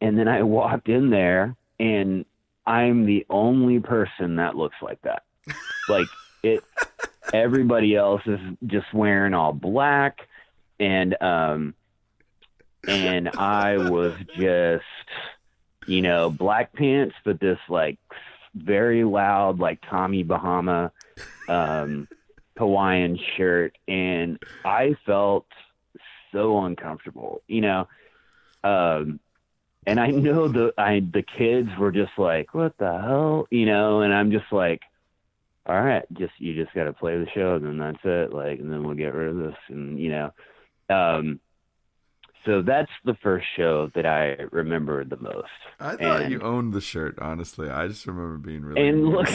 And then I walked in there, and I'm the only person that looks like that. Like, everybody else is just wearing all black, and I was just, black pants, but this like very loud, like Tommy Bahama, Hawaiian shirt, and I felt so uncomfortable, and I know the kids were just like, what the hell, and I'm just like, all right, you just got to play the show, and then that's it, like, and then we'll get rid of this, and so that's the first show that I remember the most. I thought you owned the shirt, honestly. I just remember being really and look.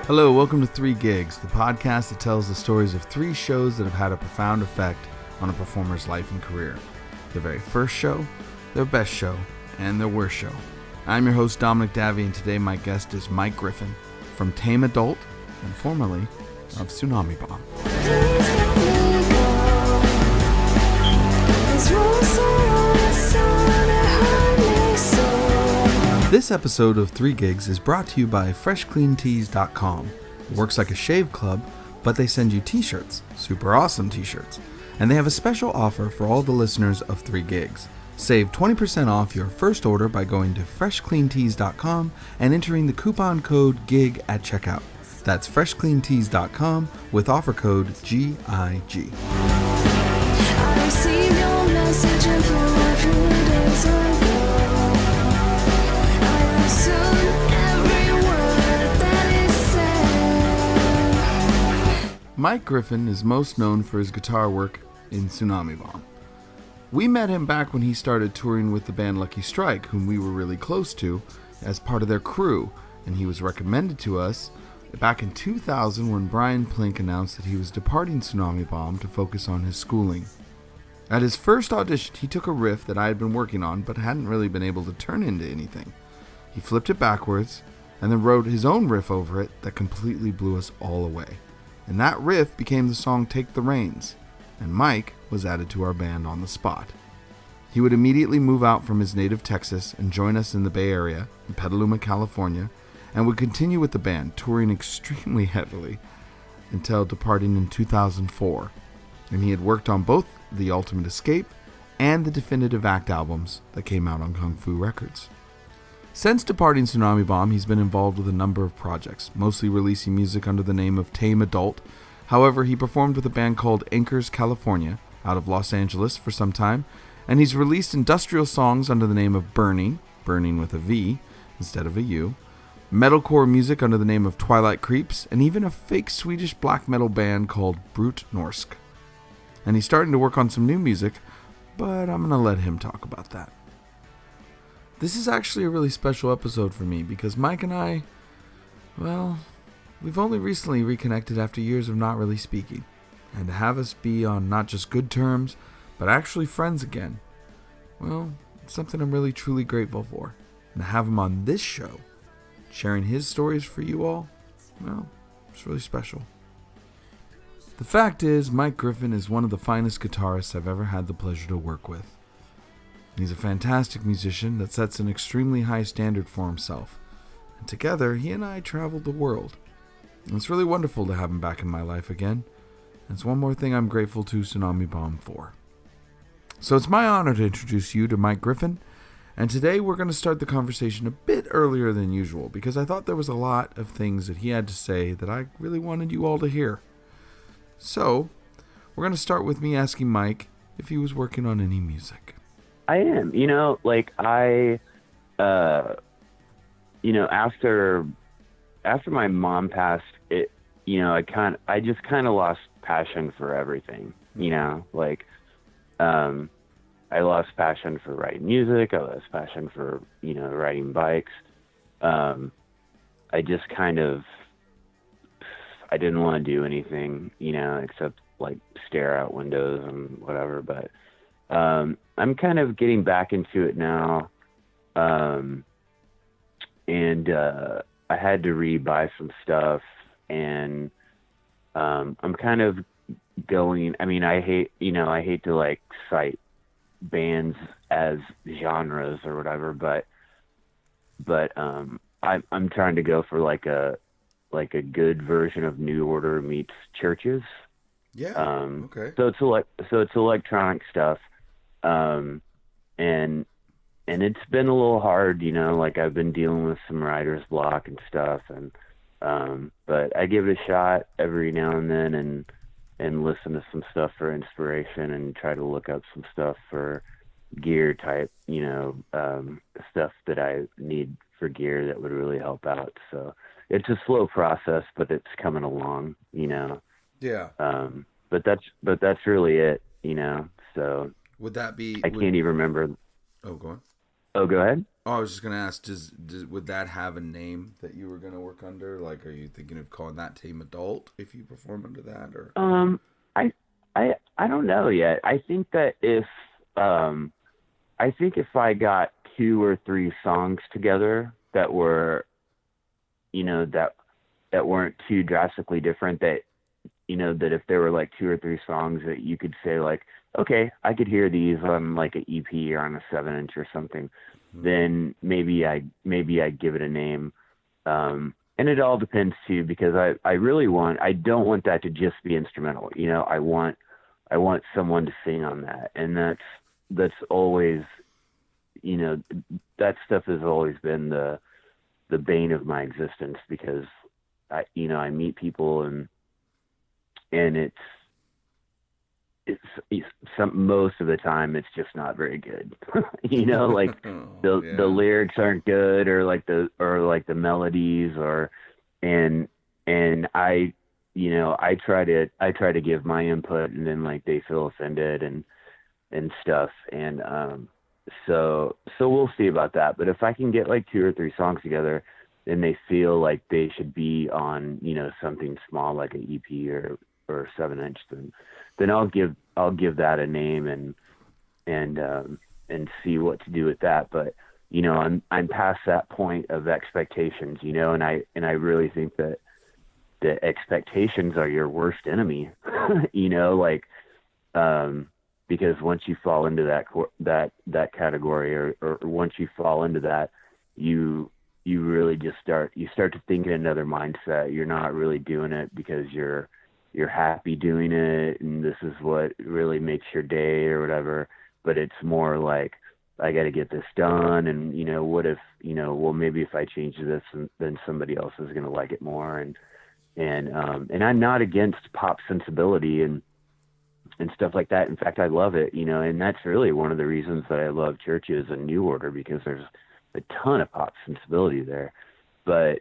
Hello, welcome to 3 Gigs, the podcast that tells the stories of 3 shows that have had a profound effect on a performer's life and career. Their very first show, their best show, and their worst show. I'm your host, Dominic Davey, and today my guest is Mike Griffen from Tame Adult and formerly of Tsunami Bomb. This episode of 3 Gigs is brought to you by FreshCleanTees.com. It works like a shave club, but they send you t-shirts, super awesome t-shirts. And they have a special offer for all the listeners of 3 Gigs. Save 20% off your first order by going to FreshCleanTees.com and entering the coupon code GIG at checkout. That's FreshCleanTees.com with offer code GIG. I received your message and flew a few days ago. Mike Griffen is most known for his guitar work in Tsunami Bomb. We met him back when he started touring with the band Lucky Strike, whom we were really close to, as part of their crew, and he was recommended to us back in 2000 when Brian Plink announced that he was departing Tsunami Bomb to focus on his schooling. At his first audition, he took a riff that I had been working on but hadn't really been able to turn into anything. He flipped it backwards and then wrote his own riff over it that completely blew us all away. And that riff became the song Take the Reins, and Mike was added to our band on the spot. He would immediately move out from his native Texas and join us in the Bay Area, in Petaluma, California, and would continue with the band, touring extremely heavily until departing in 2004. And he had worked on both The Ultimate Escape and the Definitive Act albums that came out on Confu Records. Since departing Tsunami Bomb, he's been involved with a number of projects, mostly releasing music under the name of Tame Adult. However, he performed with a band called Anchors California out of Los Angeles for some time, and he's released industrial songs under the name of Burning with a V instead of a U, metalcore music under the name of Twilight Creeps, and even a fake Swedish black metal band called Brute Norsk. And he's starting to work on some new music, but I'm going to let him talk about that. This is actually a really special episode for me because Mike and I, well, we've only recently reconnected after years of not really speaking. And to have us be on not just good terms, but actually friends again, well, it's something I'm really truly grateful for. And to have him on this show, sharing his stories for you all, well, it's really special. The fact is, Mike Griffen is one of the finest guitarists I've ever had the pleasure to work with. He's a fantastic musician that sets an extremely high standard for himself. And together, he and I traveled the world. And it's really wonderful to have him back in my life again. And it's one more thing I'm grateful to Tsunami Bomb for. So it's my honor to introduce you to Mike Griffen. And today we're going to start the conversation a bit earlier than usual because I thought there was a lot of things that he had to say that I really wanted you all to hear. So, we're going to start with me asking Mike if he was working on any music. I am, after my mom passed, I just kind of lost passion for everything, I lost passion for writing music. I lost passion for, riding bikes. I just I didn't want to do anything, except like stare out windows and whatever, but I'm kind of getting back into it now. and I had to re-buy some stuff, and I'm kind of going. I mean, I hate to like cite bands as genres or whatever, but I'm trying to go for like a good version of New Order meets Churches. Yeah. Okay. So it's electronic stuff, and it's been a little hard, like I've been dealing with some writer's block and stuff, and but I give it a shot every now and then, and listen to some stuff for inspiration, and try to look up some stuff for gear type, stuff that I need for gear that would really help out. So it's a slow process, but it's coming along, Yeah. But that's really it, so would that be, I can't even remember. Oh, go on. Oh, go ahead. Oh, I was just going to ask, would that have a name that you were going to work under? Like, are you thinking of calling that Tame Adult if you perform under that, or? I don't know yet. I think that if I got 2 or 3 songs together that were, that weren't too drastically different, that, that if there were like 2 or 3 songs that you could say like, okay, I could hear these on like an EP or on a 7-inch or something, then maybe I give it a name. And it all depends too, because I don't want that to just be instrumental. I want someone to sing on that. And that's always, that stuff has always been the bane of my existence, because I meet people and it's most of the time it's just not very good. Like the lyrics aren't good, or like the melodies, and I try to give my input, and then like they feel offended and stuff, and so we'll see about that. But if I can get like 2 or 3 songs together and they feel like they should be on something small like an EP or 7-inch, then I'll give that a name and see what to do with that. But I'm past that point of expectations, and I really think that the expectations are your worst enemy. Because once you fall into that category, or once you fall into that, you really just start to think in another mindset. You're not really doing it because you're happy doing it, and this is what really makes your day or whatever. But it's more like, I got to get this done, and what if maybe if I change this, then somebody else is going to like it more, and I'm not against pop sensibility and stuff like that. In fact, I love it, and that's really one of the reasons that I love Churches and New Order, because there's a ton of pop sensibility there. But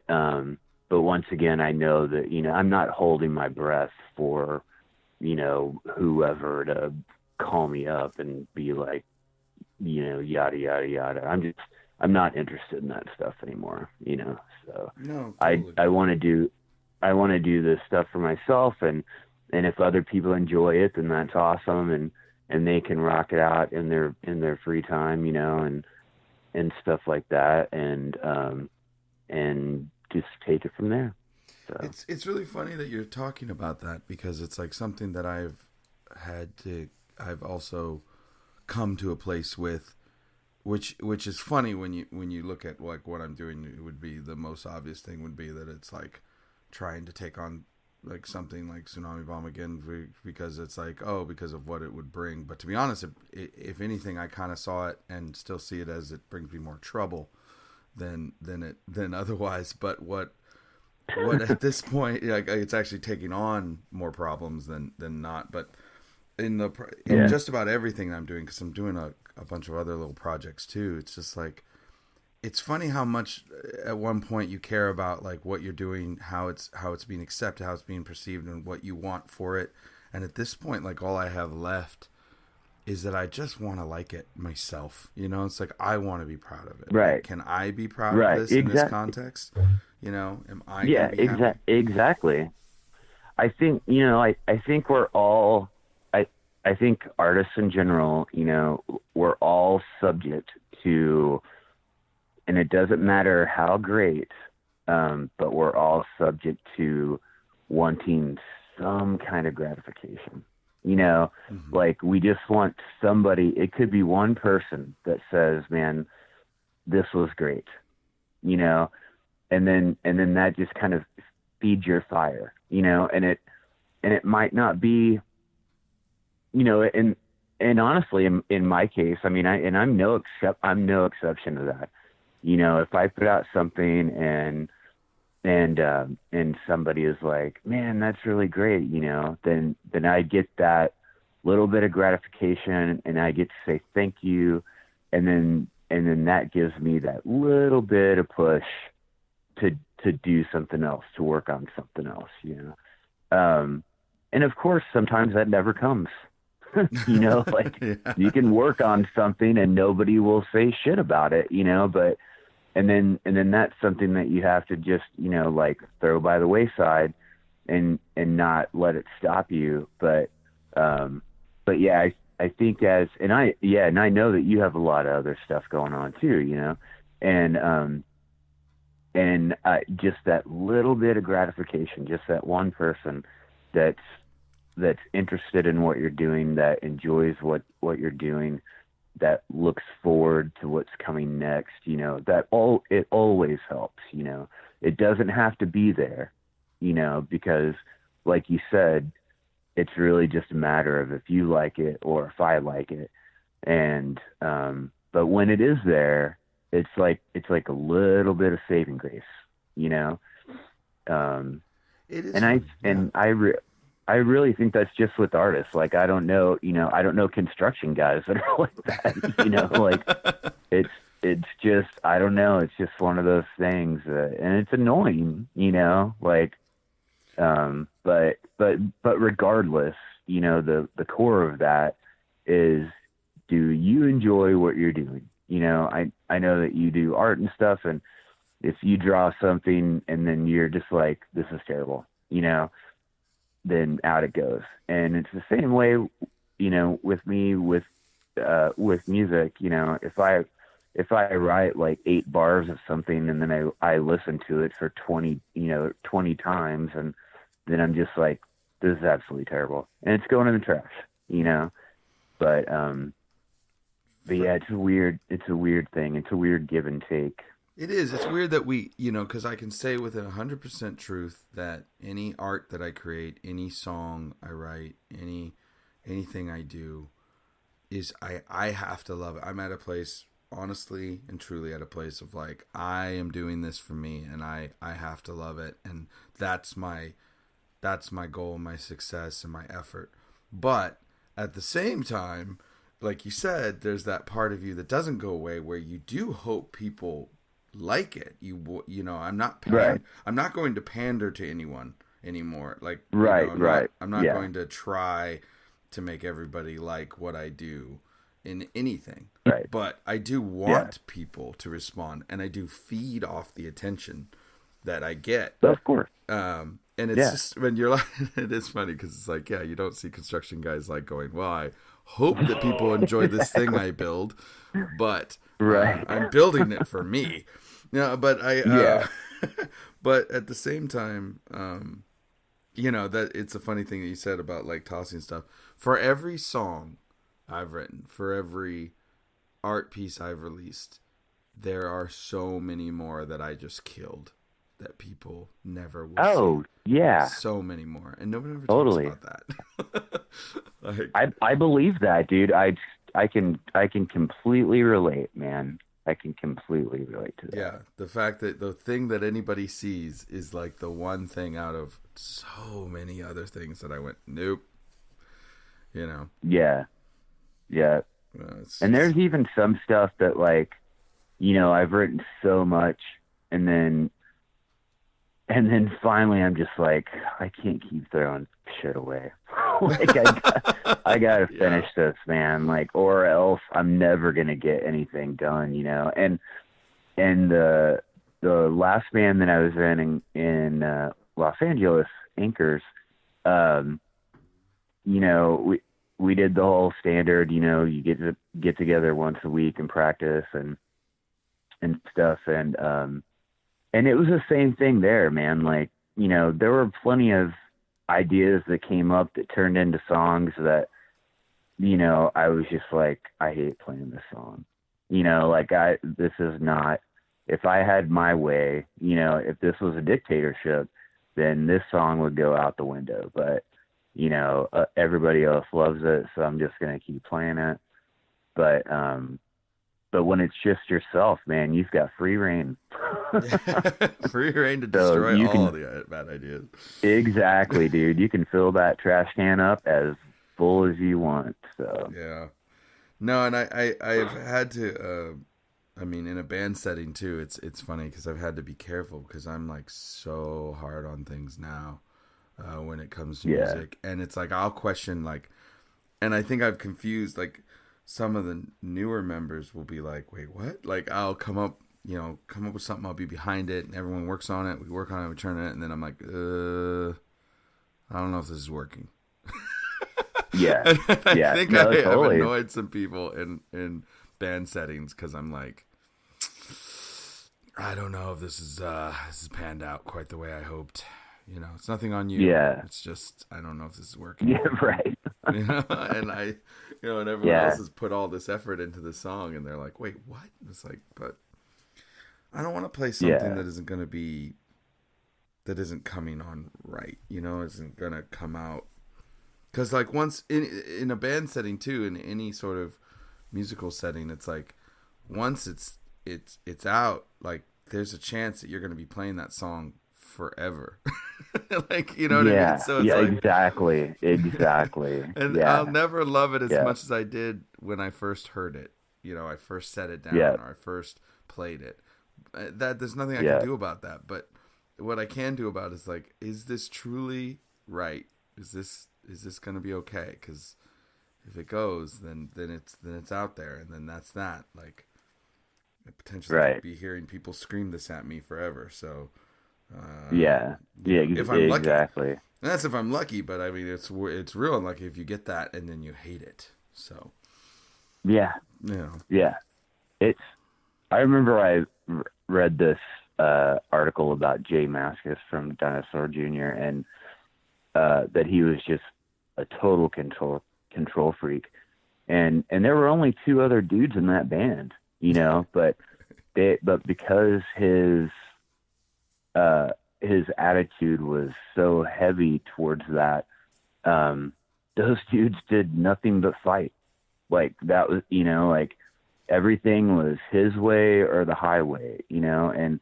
once again, I know that, I'm not holding my breath for, whoever to call me up and be like, yada, yada, yada. I'm not interested in that stuff anymore, so no, totally. I want to do this stuff for myself, and if other people enjoy it, then that's awesome. And they can rock it out in their free time, and stuff like that. And just take it from there. So. It's really funny that you're talking about that, because it's like something that I've also come to a place with, which is funny when you look at like what I'm doing. It would be the most obvious thing would be that it's like trying to take on like something like Tsunami Bomb again, because it's like, because of what it would bring. But to be honest, if anything, I kind of saw it and still see it as it brings me more trouble than otherwise. But what at this point, like, it's actually taking on more problems than not. But in just about everything I'm doing, because I'm doing a bunch of other little projects too, it's just like, it's funny how much at one point you care about like what you're doing, how it's being accepted, how it's being perceived, and what you want for it. And at this point, like, all I have left is that I just want to like it myself. It's like, I want to be proud of it. Right. Like, can I be proud of this in this context? Am I? Yeah, exactly. I think, I think we're all, I think artists in general, we're all subject to and it doesn't matter how great, but we're all subject to wanting some kind of gratification. Like we just want somebody, it could be one person that says, man, this was great, and then that just kind of feeds your fire, and it might not be, and honestly, in my case, I mean, I'm no exception to that. If I put out something and somebody is like, man, that's really great, then I get that little bit of gratification, and I get to say thank you, and then that gives me that little bit of push to do something else, to work on something else, and of course sometimes that never comes. Like Yeah. you can work on something and nobody will say shit about it, but and then that's something that you have to just, like throw by the wayside and not let it stop you. But yeah, I think and I know that you have a lot of other stuff going on too, and just that little bit of gratification, just that one person that's interested in what you're doing, that enjoys what you're doing, that looks forward to what's coming next, it always helps, it doesn't have to be there, because like you said, it's really just a matter of if you like it or if I like it. And, but when it is there, it's like a little bit of saving grace, It is. and I really think that's just with artists. Like, I don't know construction guys that are like that, like it's just, I don't know. It's just one of those things, and it's annoying, like, but regardless, the core of that is, do you enjoy what you're doing? I know that you do art and stuff, and if you draw something and then you're just like, this is terrible, then out it goes. And it's the same way, with me, with music, if I write like 8 bars of something and then I listen to it for 20 times, and then I'm just like, this is absolutely terrible, and it's going in the trash, but yeah, it's a weird thing. It's a weird give and take. It is. It's weird that we, because I can say with 100% truth that any art that I create, any song I write, anything I do, is I have to love it. I'm at a place, honestly and truly, at a place of like, I am doing this for me, and I have to love it, and that's my goal, my success, and my effort. But at the same time, like you said, there's that part of you that doesn't go away, where you do hope people like it. I'm not Right. I'm not going to pander to anyone anymore. Like, right. I'm not going to try to make everybody like what I do in anything. Right. But I do want people to respond, and I do feed off the attention that I get. Of course. And it's just, when you're like, it is funny because it's like, you don't see construction guys like going, well, I hope that people enjoy this thing I build, but I'm building it for me. But but at the same time, that it's a funny thing that you said about like tossing stuff. For every song I've written, for every art piece I've released, there are so many more that I just killed that people never will see. Yeah. So many more. And nobody ever Totally. talks about that. I believe that, dude. I can completely relate, man. I can completely relate to that. Yeah, the fact that the thing that anybody sees is like the one thing out of so many other things that I went, nope. Yeah. And there's even some stuff that, like, I've written so much, and then finally I'm just like, I can't keep throwing shit away. Like, I gotta finish this, man. Like, or else I'm never gonna get anything done, And the last band that I was in Los Angeles, Anchors, we did the whole standard, you get together once a week and practice, and and stuff. And it was the same thing there, man. Like, you know, there were plenty of ideas that came up that turned into songs that, you know, I was just like, I hate playing this song. You know, like this is not, if I had my way, you know, if this was a dictatorship, then this song would go out the window. But, you know, everybody else loves it, so I'm just going to keep playing it. But when it's just yourself, man, you've got free reign. Free reign to destroy all the bad ideas. Exactly, dude. You can fill that trash can up as full as you want. So yeah. No, and I've had to, I mean, in a band setting too, it's funny because I've had to be careful because I'm like so hard on things now when it comes to music. And it's like, I'll question like, and I think I've confused like, some of the newer members will be like, wait, what? Like, I'll come up with something, I'll be behind it, and everyone works on it, we work on it, we turn it, and then I'm like, I don't know if this is working. Yeah. I think I have annoyed some people in band settings, because I'm like, I don't know if this is panned out quite the way I hoped. You know, it's nothing on you. Yeah. It's just, I don't know if this is working. Yeah, right. You know, and and everyone else has put all this effort into the song, and they're like, wait, what? It's like, but I don't want to play something that isn't going to be, that isn't coming on right, you know, isn't going to come out. Because like once in a band setting too, in any sort of musical setting, it's like once it's out, like there's a chance that you're going to be playing that song forever. Like, you know what I mean? So it's like, exactly. And I'll never love it as much as I did when I first heard it. You know, I first set it down or I first played it. That there's nothing I can do about that. But what I can do about it is like, is this truly right? Is this going to be okay? Because if it goes, then it's out there, and then that's that. Like, I potentially could be hearing people scream this at me forever. So. If I'm lucky. Exactly. And that's if I'm lucky, but I mean, it's real unlucky if you get that and then you hate it. So. Yeah. I remember I read this article about Jay Mascis from Dinosaur Jr. and that he was just a total control freak, and there were only two other dudes in that band, you know, but because his attitude was so heavy towards that, those dudes did nothing but fight. Like, that was, you know, like everything was his way or the highway, you know, and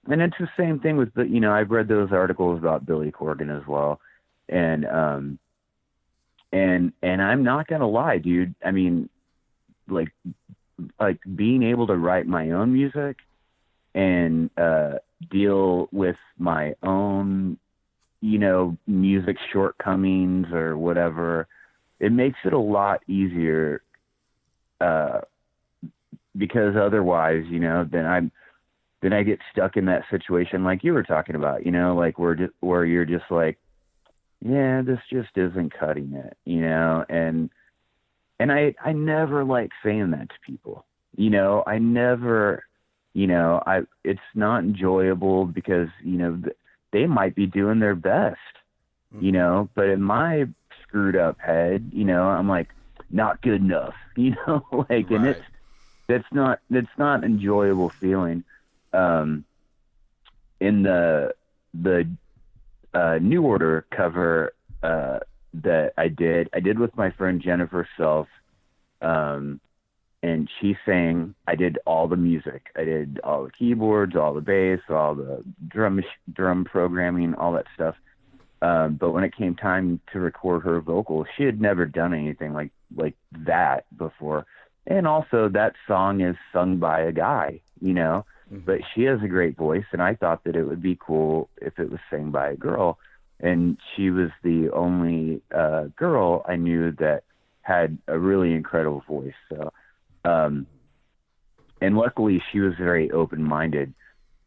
it's the same thing with the, you know, I've read those articles about Billy Corgan as well. And I'm not going to lie, dude. I mean, like being able to write my own music and, deal with my own, you know, music shortcomings or whatever, it makes it a lot easier, because otherwise, you know, then I get stuck in that situation like you were talking about, you know, like where you're just like, yeah, this just isn't cutting it, you know, and I never like saying that to people, you know, I never. You know, it's not enjoyable because, you know, they might be doing their best, you know, but in my screwed up head, you know, I'm like, not good enough, you know, like, right. And that's not an enjoyable feeling. In the New Order cover that I did with my friend Jennifer Self, and she sang, I did all the music. I did all the keyboards, all the bass, all the drum programming, all that stuff. But when it came time to record her vocals, she had never done anything like that before. And also that song is sung by a guy, you know, but she has a great voice. And I thought that it would be cool if it was sang by a girl. And she was the only girl I knew that had a really incredible voice. So, and luckily she was very open-minded,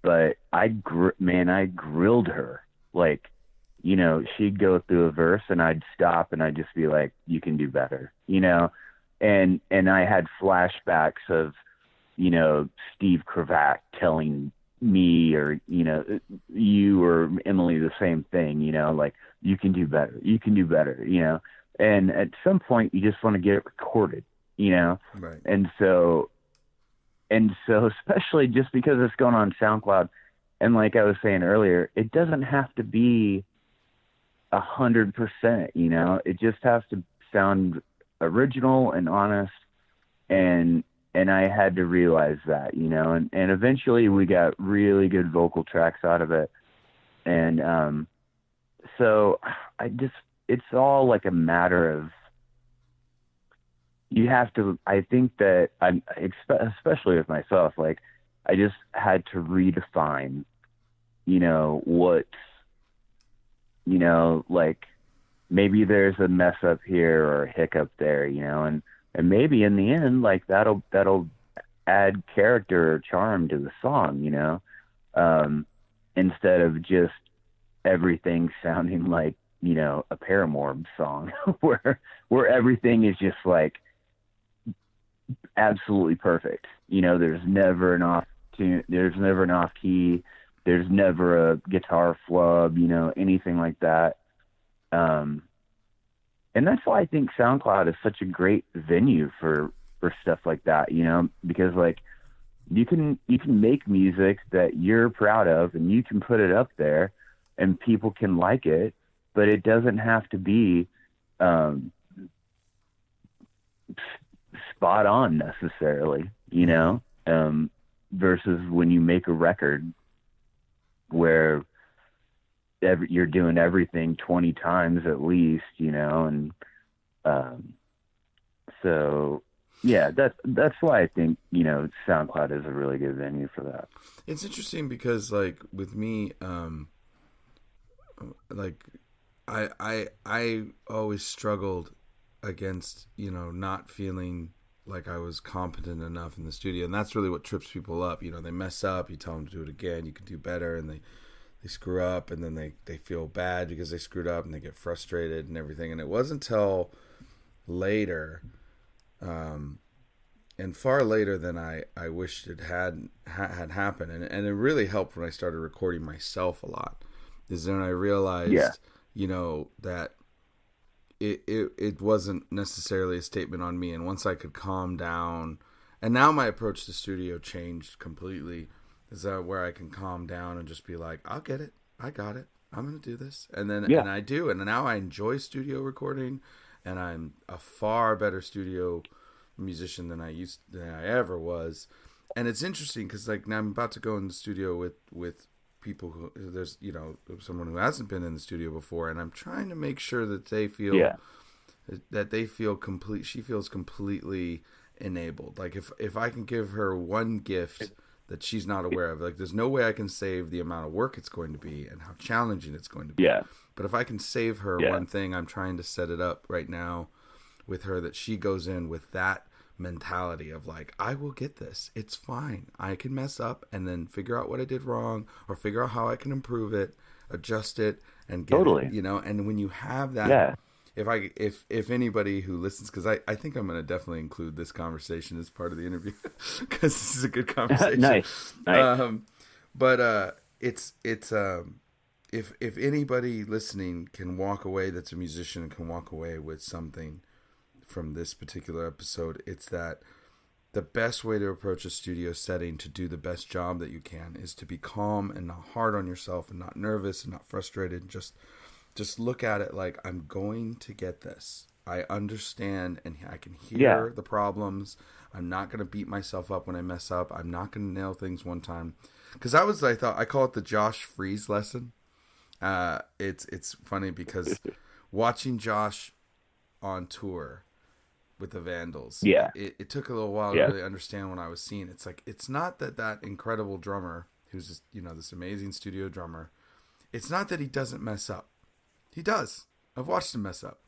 but I grilled her. Like, you know, she'd go through a verse and I'd stop and I'd just be like, you can do better, you know? And I had flashbacks of Steve Kravac telling me or, you or Emily the same thing, like, you can do better, and at some point you just want to get it recorded, Right. And so especially just because it's going on SoundCloud, and like I was saying earlier, it doesn't have to be 100%, it just has to sound original and honest. And I had to realize that, and eventually we got really good vocal tracks out of it. And so it's all like a matter of, you have to, I think that especially with myself, like, I just had to redefine, what's, like, maybe there's a mess up here or a hiccup there, and maybe in the end, like, that'll add character or charm to the song, instead of just everything sounding like, a Paramore song where everything is just like absolutely perfect. There's never an off tune, there's never an off key, there's never a guitar flub, anything like that. And that's why I think SoundCloud is such a great venue for stuff like that, because, like, you can make music that you're proud of and you can put it up there and people can like it, but it doesn't have to be spot on necessarily, versus when you make a record where you're doing everything 20 times at least, and so yeah, that's why I think, SoundCloud is a really good venue for that. It's interesting because, like, with me, like, I always struggled against, not feeling like I was competent enough in the studio, and that's really what trips people up. They mess up, you tell them to do it again, you can do better, and they screw up, and then they feel bad because they screwed up, and they get frustrated and everything. And it wasn't until later, and far later than I wished it had happened, and it really helped when I started recording myself a lot, is when I realized, that it wasn't necessarily a statement on me. And once I could calm down, and now my approach to studio changed completely, is that where I can calm down and just be like, I'll get it, I got it, I'm gonna do this, and then and I do, and now I enjoy studio recording, and I'm a far better studio musician than I ever was. And it's interesting because, like, now I'm about to go in the studio with people who, there's someone who hasn't been in the studio before, and I'm trying to make sure that they feel she feels completely enabled. Like, if I can give her one gift that she's not aware of, like, there's no way I can save the amount of work it's going to be and how challenging it's going to be. But if I can save her one thing, I'm trying to set it up right now with her, that she goes in with that mentality of, like, I will get this, it's fine, I can mess up and then figure out what I did wrong, or figure out how I can improve it, adjust it, and get it, and when you have that, if anybody who listens, because I think I'm going to definitely include this conversation as part of the interview because this is a good conversation. Nice. But it's if anybody listening can walk away, that's a musician, and can walk away with something from this particular episode, it's that the best way to approach a studio setting to do the best job that you can is to be calm and not hard on yourself, and not nervous and not frustrated. Just look at it like, I'm going to get this. I understand, and I can hear the problems. I'm not going to beat myself up when I mess up. I'm not going to nail things one time. Because I call it the Josh Freeze lesson. It's funny because watching Josh on tour with the Vandals, it took a little while to really understand what I was seeing. It's like, it's not that incredible drummer who's just, this amazing studio drummer, it's not that he doesn't mess up. He does. I've watched him mess up.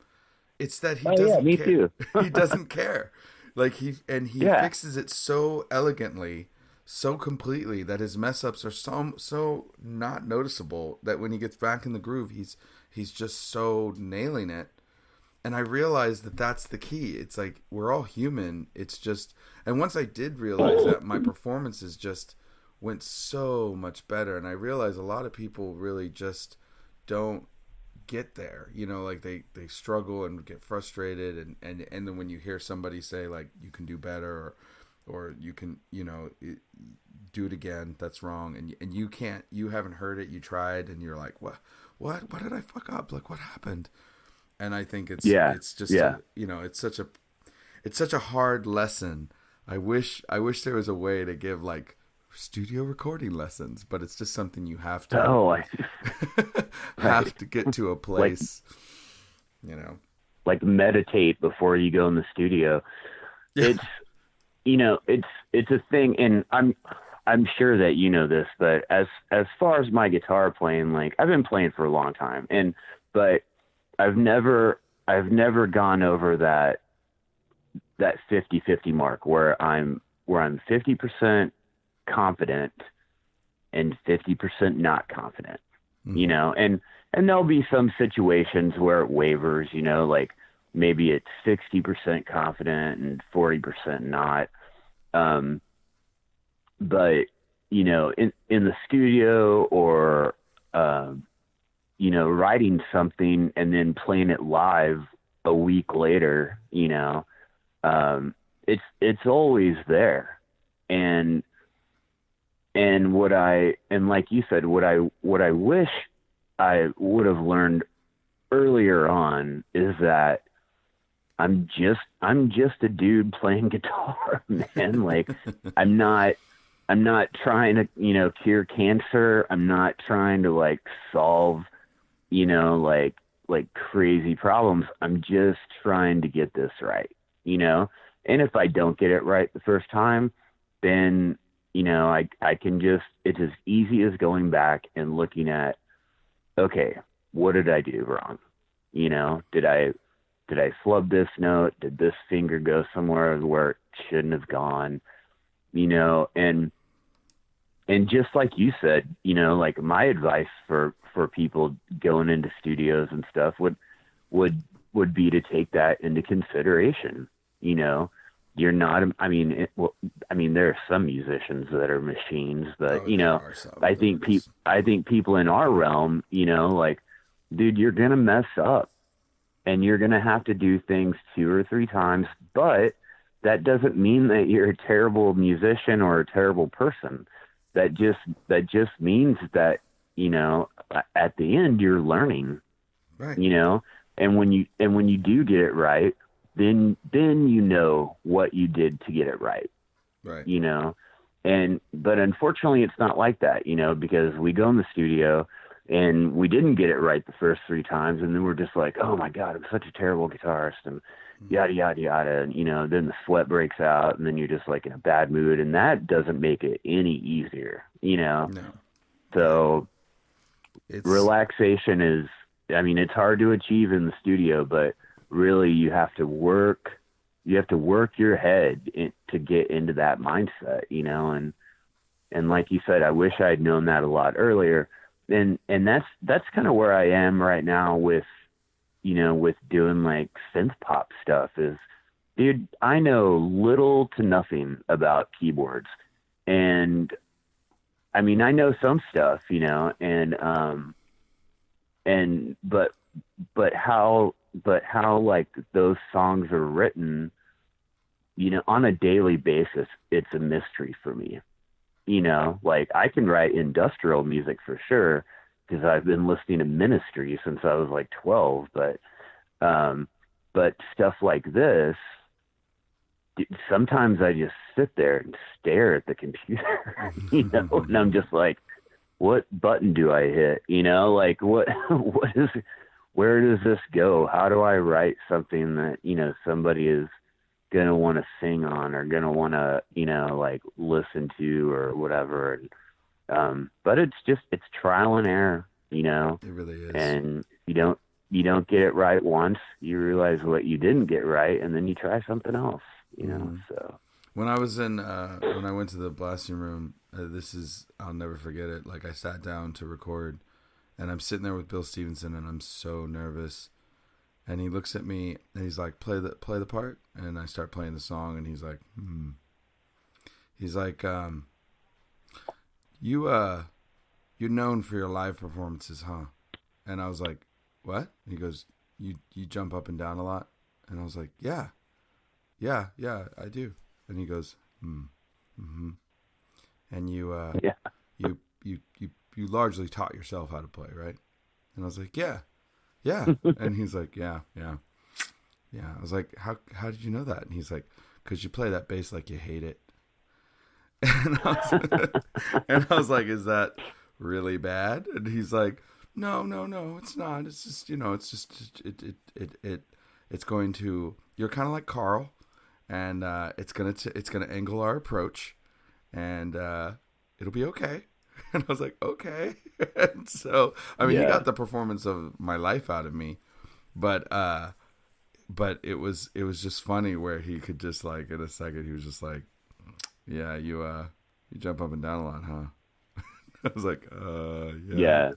It's that he doesn't me care. Too. He doesn't care. Like, he fixes it so elegantly, so completely, that his mess ups are so not noticeable, that when he gets back in the groove, he's just so nailing it. And I realized that that's the key. It's like we're all human. It's just, and once I did realize that, my performances just went so much better. And I realized a lot of people really just don't get there. You know, like they struggle and get frustrated, and then when you hear somebody say like you can do better, or you can, you know, do it again, that's wrong, and you can't, you haven't heard it, you tried, and you're like, what did I fuck up? Like, what happened? And I think it's just you know, it's such a hard lesson. I wish there was a way to give like studio recording lessons, but it's just something you have to have to get to a place, like, you know, like meditate before you go in the studio. It's, you know, it's a thing, and I'm sure that you know this, but as far as my guitar playing, like I've been playing for a long time, but I've never gone over that 50-50 mark where I'm 50% confident and 50% not confident, you know, and there'll be some situations where it wavers, you know, like maybe it's 60% confident and 40% not. But, you know, in the studio or, you know, writing something and then playing it live a week later, you know, it's always there. And like you said, what I wish I would have learned earlier on is that I'm just a dude playing guitar, man. Like I'm not trying to, you know, cure cancer. I'm not trying to like solve, you know, like crazy problems. I'm just trying to get this right, you know? And if I don't get it right the first time, then, you know, I can just, it's as easy as going back and looking at, okay, what did I do wrong? You know, did I flub this note? Did this finger go somewhere where it shouldn't have gone? You know, and just like you said, you know, like my advice for people going into studios and stuff would be to take that into consideration. You know, you're not, I mean, there are some musicians that are machines, but you know, I think people in our realm, you know, like, dude, you're going to mess up and you're going to have to do things 2 or 3 times, but that doesn't mean that you're a terrible musician or a terrible person. That just means that, you know, at the end you're learning, right? You know, and when you do get it right, then you know what you did to get it right. Right. You know, but unfortunately it's not like that, you know, because we go in the studio and we didn't get it right the first 3 times, and then we're just like, oh my God, I'm such a terrible guitarist, and yada, yada, yada. And, you know, then the sweat breaks out, and then you're just like in a bad mood, and that doesn't make it any easier, you know? No. So relaxation is, I mean, it's hard to achieve in the studio, but really you have to work your head to get into that mindset, you know? And like you said, I wish I'd known that a lot earlier. And that's kind of where I am right now with, you know, with doing like synth pop stuff is, dude, I know little to nothing about keyboards. And I mean, I know some stuff, you know, but how like those songs are written, you know, on a daily basis, it's a mystery for me. You know, like I can write industrial music for sure because I've been listening to Ministry since I was like 12. But stuff like this, sometimes I just sit there and stare at the computer, you know, and I'm just like, what button do I hit? You know, like what is, where does this go? How do I write something that, you know, somebody is gonna want to sing on or gonna want to, you know, like listen to or whatever. And but it's trial and error, you know. It really is. And you don't get it right once, you realize what you didn't get right, and then you try something else, you know. So when I was in when I went to the blasting room, I'll never forget it. Like I sat down to record, and I'm sitting there with Bill Stevenson, and I'm so nervous. And he looks at me and he's like, play the part. And I start playing the song and he's like, He's like, you're known for your live performances, huh? And I was like, what? And he goes, you jump up and down a lot? And I was like, yeah, I do. And he goes, mm-hmm. And you largely taught yourself how to play, right? And I was like, yeah. And he's like, yeah. I was like, how did you know that? And he's like, because you play that bass like you hate it. And I was like, is that really bad? And he's like, no, it's not. It's just, it's going to, you're kind of like Carl, and it's gonna angle our approach, and it'll be okay. And I was like, okay. And so, I mean, he got the performance of my life out of me, but it was just funny where he could just like, in a second, he was just like, yeah, you jump up and down a lot, huh? I was like, yeah.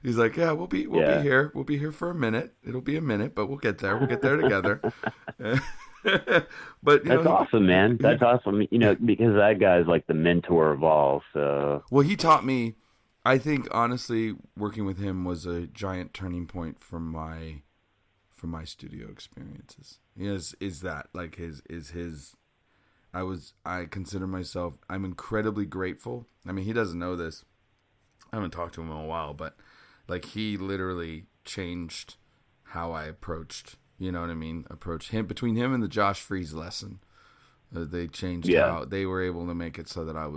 He's like, yeah, we'll be here. We'll be here for a minute. It'll be a minute, but we'll get there. We'll get there together. But that's awesome, man. That's awesome. Because that guy's like the mentor of all. So well, he taught me. I think honestly, working with him was a giant turning point for my studio experiences. Is that like his. I consider myself. I'm incredibly grateful. I mean, he doesn't know this. I haven't talked to him in a while, but like he literally changed how I approached. You know what I mean? Approach him between him and the Josh Freeze lesson. They changed how they were able to make it so that I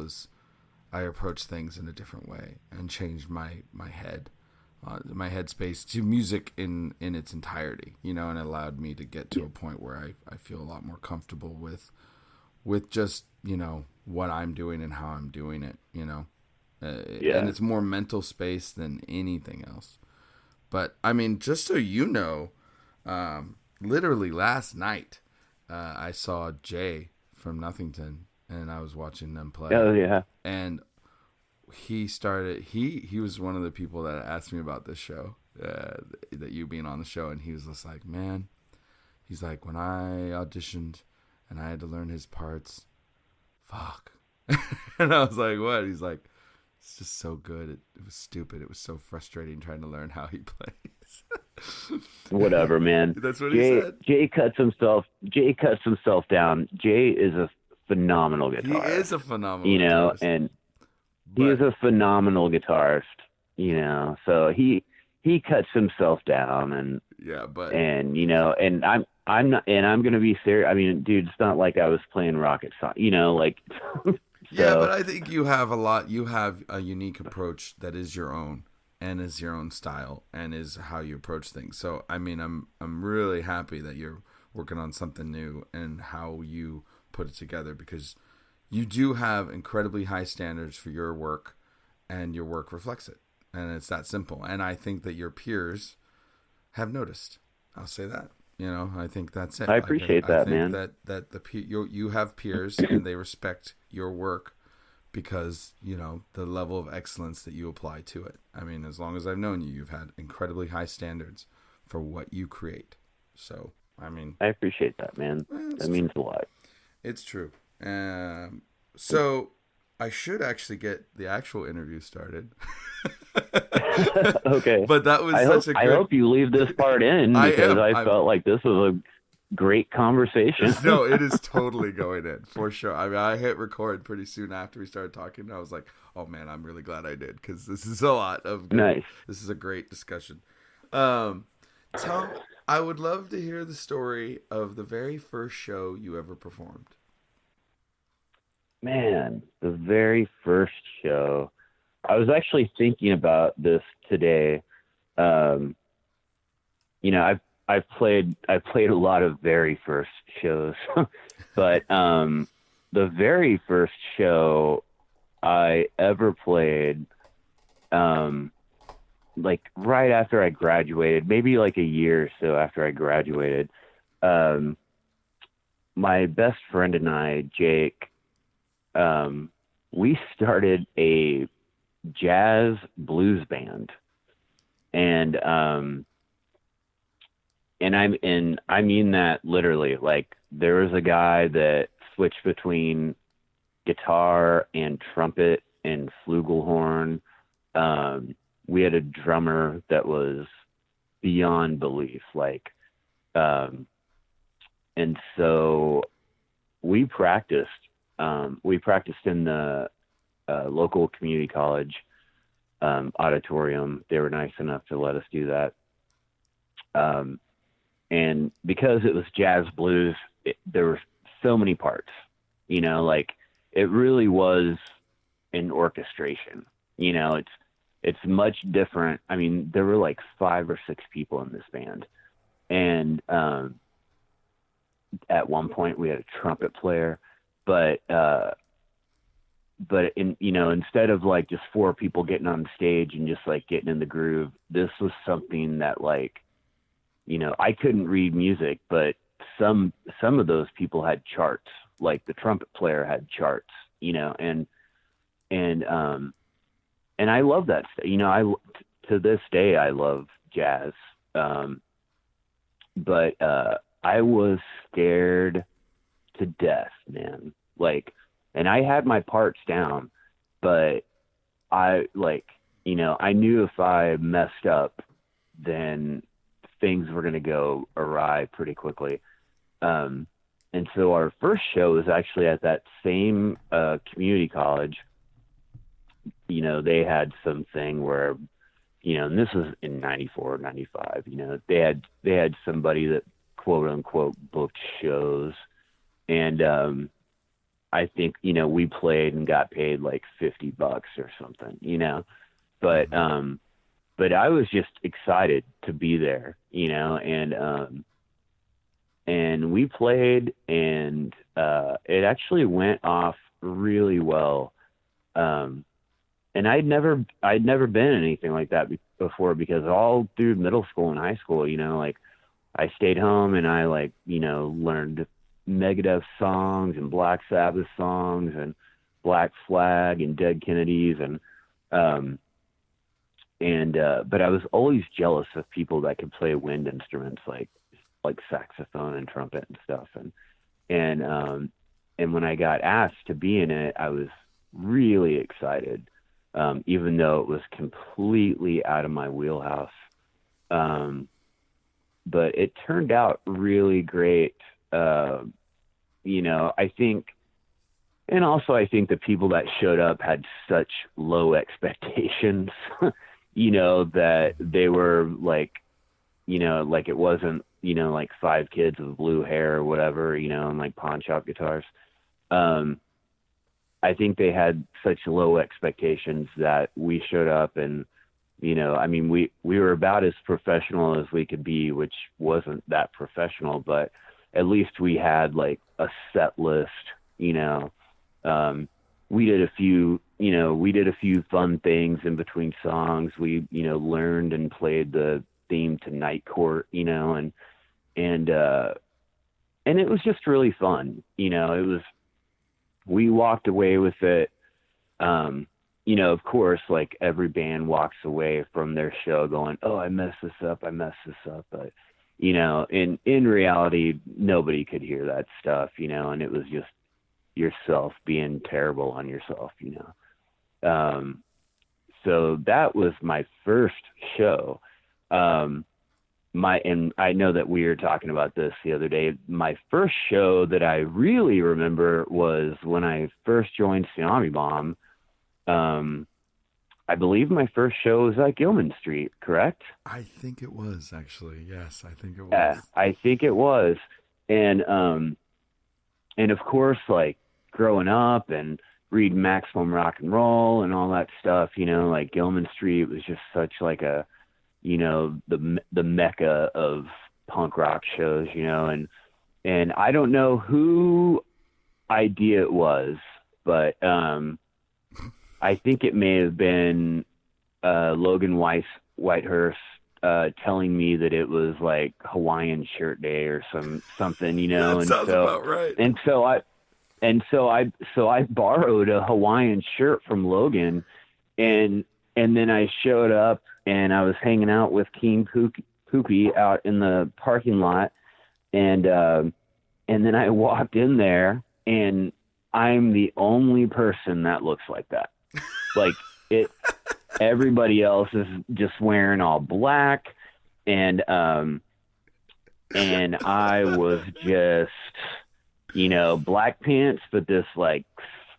approached things in a different way and changed my head, my headspace to music in its entirety. And it allowed me to get to a point where I feel a lot more comfortable with just what I'm doing and how I'm doing it. And it's more mental space than anything else. But I mean, just so you know. Literally last night, I saw Jay from Nothington, and I was watching them play. Oh yeah! And he was one of the people that asked me about this show, that you being on the show, and he was just like, man, he's like, when I auditioned and I had to learn his parts, fuck. And I was like, what? He's like, it's just so good. It was stupid. It was so frustrating trying to learn how he plays. Whatever, man. That's what he said. Jay cuts himself down. Jay is a phenomenal guitarist. He is a phenomenal guitarist. And he is a phenomenal guitarist, so he cuts himself down and I'm not, and I'm going to be serious. I mean, dude, it's not like I was playing Rocket Song, like so. Yeah, but I think you have a unique approach that is your own. And is your own style and is how you approach things. So I mean, I'm really happy that you're working on something new and how you put it together, because you do have incredibly high standards for your work, and your work reflects it. And it's that simple. And I think that your peers have noticed. I'll say that. I think that's it. I appreciate that, man. I think that you have peers and they respect your work. Because, the level of excellence that you apply to it. I mean, as long as I've known you, you've had incredibly high standards for what you create. So, I mean... I appreciate that, man. That means a lot. It's true. So, I should actually get the actual interview started. Okay. But that was I hope you leave this part in, because I felt like this was a great conversation. No, it is totally going in for sure. I mean, I hit record pretty soon after we started talking. And I was like, "Oh man, I'm really glad I did, because this is a lot of good. Nice. This is a great discussion." I would love to hear the story of the very first show you ever performed. Man, the very first show. I was actually thinking about this today. I've played a lot of very first shows, but the very first show I ever played, like right after I graduated, maybe like a year or so after I graduated, my best friend and I, Jake, we started a jazz blues band, and and I mean that literally. Like, there was a guy that switched between guitar and trumpet and flugelhorn. We had a drummer that was beyond belief. Like, and so we practiced. We practiced in the local community college auditorium. They were nice enough to let us do that. And because it was jazz blues, there were so many parts, like it really was an orchestration. It's much different. I mean, there were like 5 or 6 people in this band. And at one point we had a trumpet player, but instead of like just 4 people getting on stage and just like getting in the groove, this was something that like, I couldn't read music, but some of those people had charts. Like the trumpet player had charts, and I love that stuff. To this day, I love jazz. But I was scared to death, man. Like, and I had my parts down, but I knew if I messed up, then things were going to go awry pretty quickly. And so our first show was actually at that same community college. They had something where, and this was in 94, 95, they had somebody that quote unquote booked shows. And I think, we played and got paid like $50 or something, but I was just excited to be there, and we played, and it actually went off really well. And I'd never been anything like that before, because all through middle school and high school, like I stayed home and I learned Megadeth songs and Black Sabbath songs and Black Flag and Dead Kennedys but I was always jealous of people that could play wind instruments like saxophone and trumpet and stuff. And when I got asked to be in it, I was really excited, even though it was completely out of my wheelhouse. But it turned out really great. I think, and also I think the people that showed up had such low expectations, that they were like, like it wasn't, like 5 kids with blue hair or whatever, and like pawn shop guitars. I think they had such low expectations that we showed up and, we were about as professional as we could be, which wasn't that professional, but at least we had like a set list, we did a few fun things in between songs. We, learned and played the theme to Night Court, and it was just really fun. We walked away with it. Of course, like every band walks away from their show going, oh, I messed this up. But, in reality, nobody could hear that stuff, and it was just yourself being terrible on yourself, so that was my first show. And I know that we were talking about this the other day. My first show that I really remember was when I first joined Tsunami Bomb. I believe my first show was at Gilman Street, correct? I think it was, actually. Yes, I think it was. Yeah, I think it was. And of course, like growing up and reading Maximum Rock and Roll and all that stuff, like Gilman Street was just such like a, the mecca of punk rock shows, and I don't know who idea it was, but I think it may have been Logan Whitehurst telling me that it was like Hawaiian shirt day or something, That and sounds about right. And so I borrowed a Hawaiian shirt from Logan, and then I showed up and I was hanging out with King poopy out in the parking lot, and then I walked in there, and I'm the only person that looks like that. Like everybody else is just wearing all black, and I was just, black pants, but this like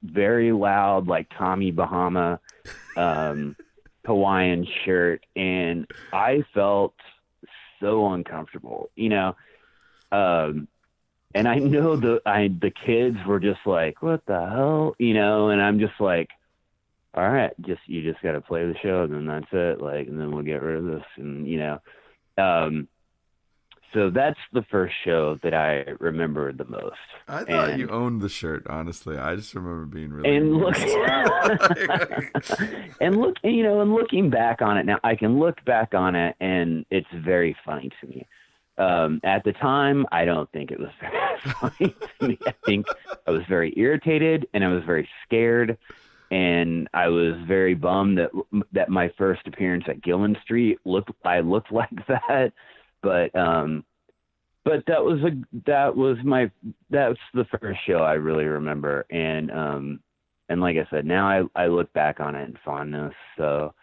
very loud, like Tommy Bahama, Hawaiian shirt, and I felt so uncomfortable, and I know the kids were just like, what the hell, and I'm just like, all right, you just got to play the show, and then that's it, like, and then we'll get rid of this, and so that's the first show that I remember the most. I thought you owned the shirt, honestly. I just remember being really and looking back on it now, I can look back on it, and it's very funny to me. At the time, I don't think it was very funny to me. I think I was very irritated, and I was very scared, and I was very bummed that my first appearance at Gilman Street I looked like that. But that's the first show I really remember, and like I said, now I look back on it in fondness. So,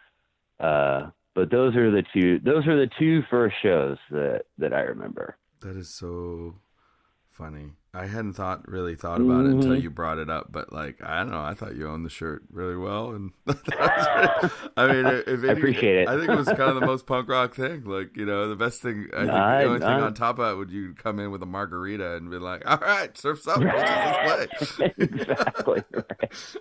but those are the two first shows that I remember. That is so funny. I hadn't really thought about it until you brought it up, but like, I don't know, I thought you owned the shirt really well, and I mean, I appreciate it. I think it was kind of the most punk rock thing. Like, the best thing, I think the only thing on top of it would you come in with a margarita and be like, all right, surf's up, let's play. Exactly. Right.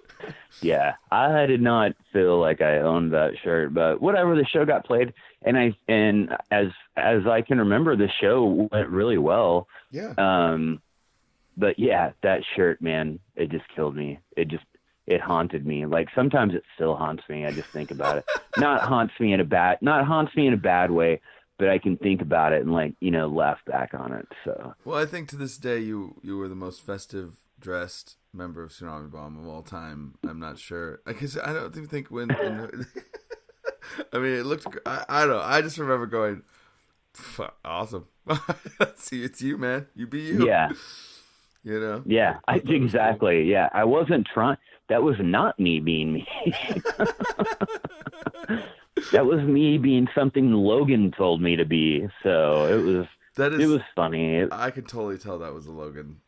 Yeah, I did not feel like I owned that shirt, but whatever, the show got played, and as I can remember, the show went really well. Yeah. But yeah, that shirt, man, it just killed me. It haunted me. Like, sometimes it still haunts me. I just think about it. Not haunts me in a bad way, but I can think about it and laugh back on it. So. Well, I think to this day you were the most festive dressed member of Tsunami Bomb of all time. I'm not sure. Because I don't even think when. I mean, it looked. I don't know. I just remember going, awesome. See, it's you, man. You be you. Yeah. Yeah, exactly. Yeah, I wasn't trying. That was not me being me. That was me being something Logan told me to be. So it was funny. I could totally tell that was a Logan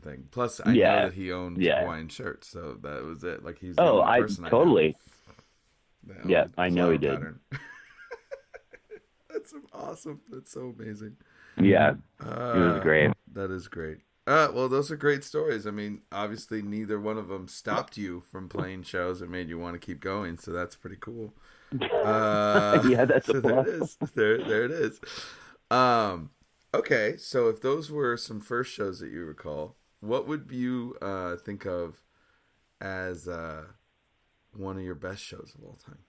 thing. Plus, I know that he owned Hawaiian shirts, so that was it. Like, he's the only person totally. I know he did. That's awesome. That's so amazing. Yeah, it was great. That is great. Well, those are great stories. I mean, obviously, neither one of them stopped you from playing shows or made you want to keep going, so that's pretty cool. Yeah, that's a plus. There it is. There it is. Okay, so if those were some first shows that you recall, what would you think of as one of your best shows of all time?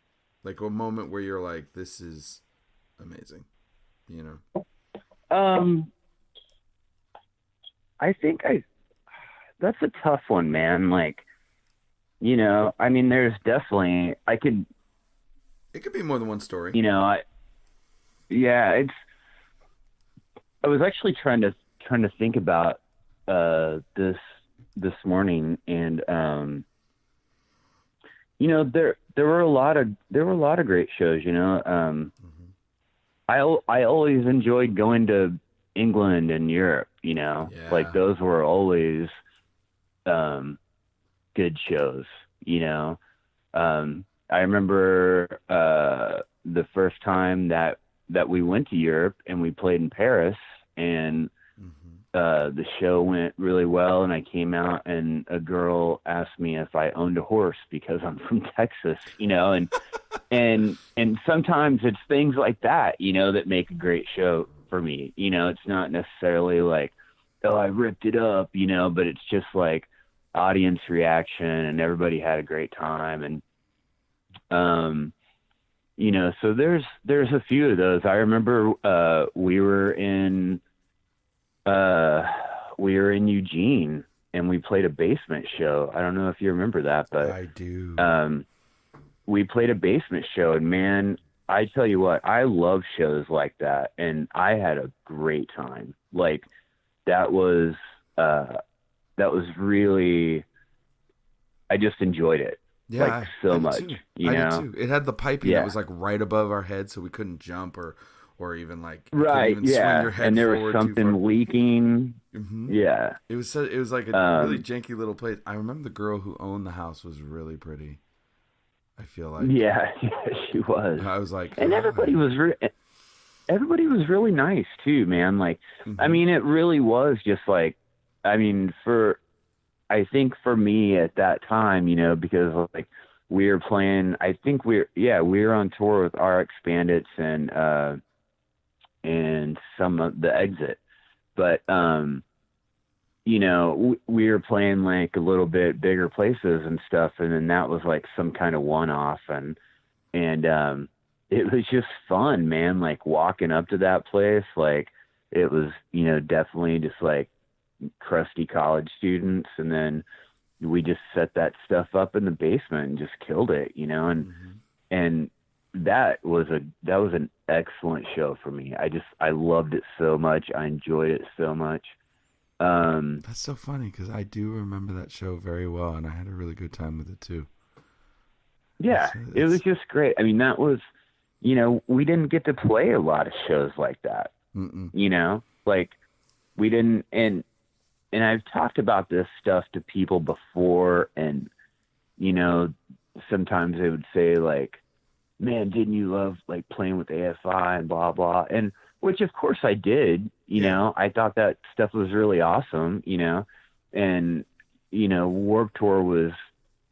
Like, a moment where you're like, this is amazing, I think that's a tough one, man. Like, I mean, there's definitely, it could be more than one story. I was actually trying to think about this morning, and there were a lot of great shows. I always enjoyed going to England and Europe. Like, those were always good shows. I remember the first time that we went to Europe and we played in Paris, and the show went really well, and I came out and a girl asked me if I owned a horse because I'm from Texas, and sometimes it's things like that, that make a great show for me. It's not necessarily like, oh, I ripped it up, but it's just like audience reaction and everybody had a great time. And, so there's a few of those. I remember, we were in Eugene and we played a basement show. I don't know if you remember that, but I do. We played a basement show, and man, I tell you what, I love shows like that, and I had a great time. Like that was really, I just enjoyed it like Yeah, so I did much, too. you I did know? too. It had the piping that Yeah. was like right above our head, so we couldn't jump or even like you couldn't Right. even swing your Yeah. And head there was forward too far. something leaking. Hmm. Yeah. It was like a really Um, janky little place. I remember the girl who owned the house was really pretty. I feel like yeah, yeah, she was. I was like, And hi. everybody was really nice too, man. Like, I Hmm. mean, it really was just like, I mean, I think for me at that time, because like we were playing, I think we were on tour with RX Bandits and some of the Exit, but, we were playing like a little bit bigger places and stuff. And then that was like some kind of one off. And it was just fun, man. Like walking up to that place, like it was, definitely just like crusty college students. And then we just set that stuff up in the basement and just killed it, Hmm. and that was an excellent show for me. I loved it so much. I enjoyed it so much. That's so funny because I do remember that show very well, and I had a really good time with it too. Yeah, it was It's just great. I mean, that was, we didn't get to play a lot of shows like that, mm-mm. like we didn't, and I've talked about this stuff to people before, and, sometimes they would say like, man, didn't you love like playing with AFI and blah, blah. And which of course I did, Yeah, I thought that stuff was really awesome, and, Warped Tour was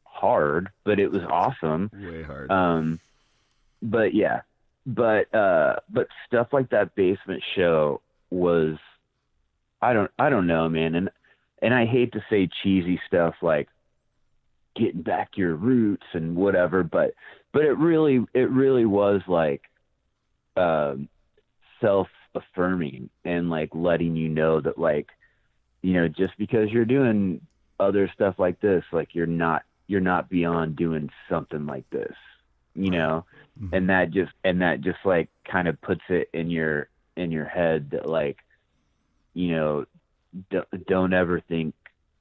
hard, but it was awesome. way hard. But yeah, but stuff like that basement show was, I don't know, man. And I hate to say cheesy stuff like getting back to your roots and whatever, but it really was like, self-affirming and like letting you know that like, just because you're doing other stuff like this, like you're not beyond doing something like this, Right. Hmm. and that just like kind of puts it in your head that like, you know, don't ever think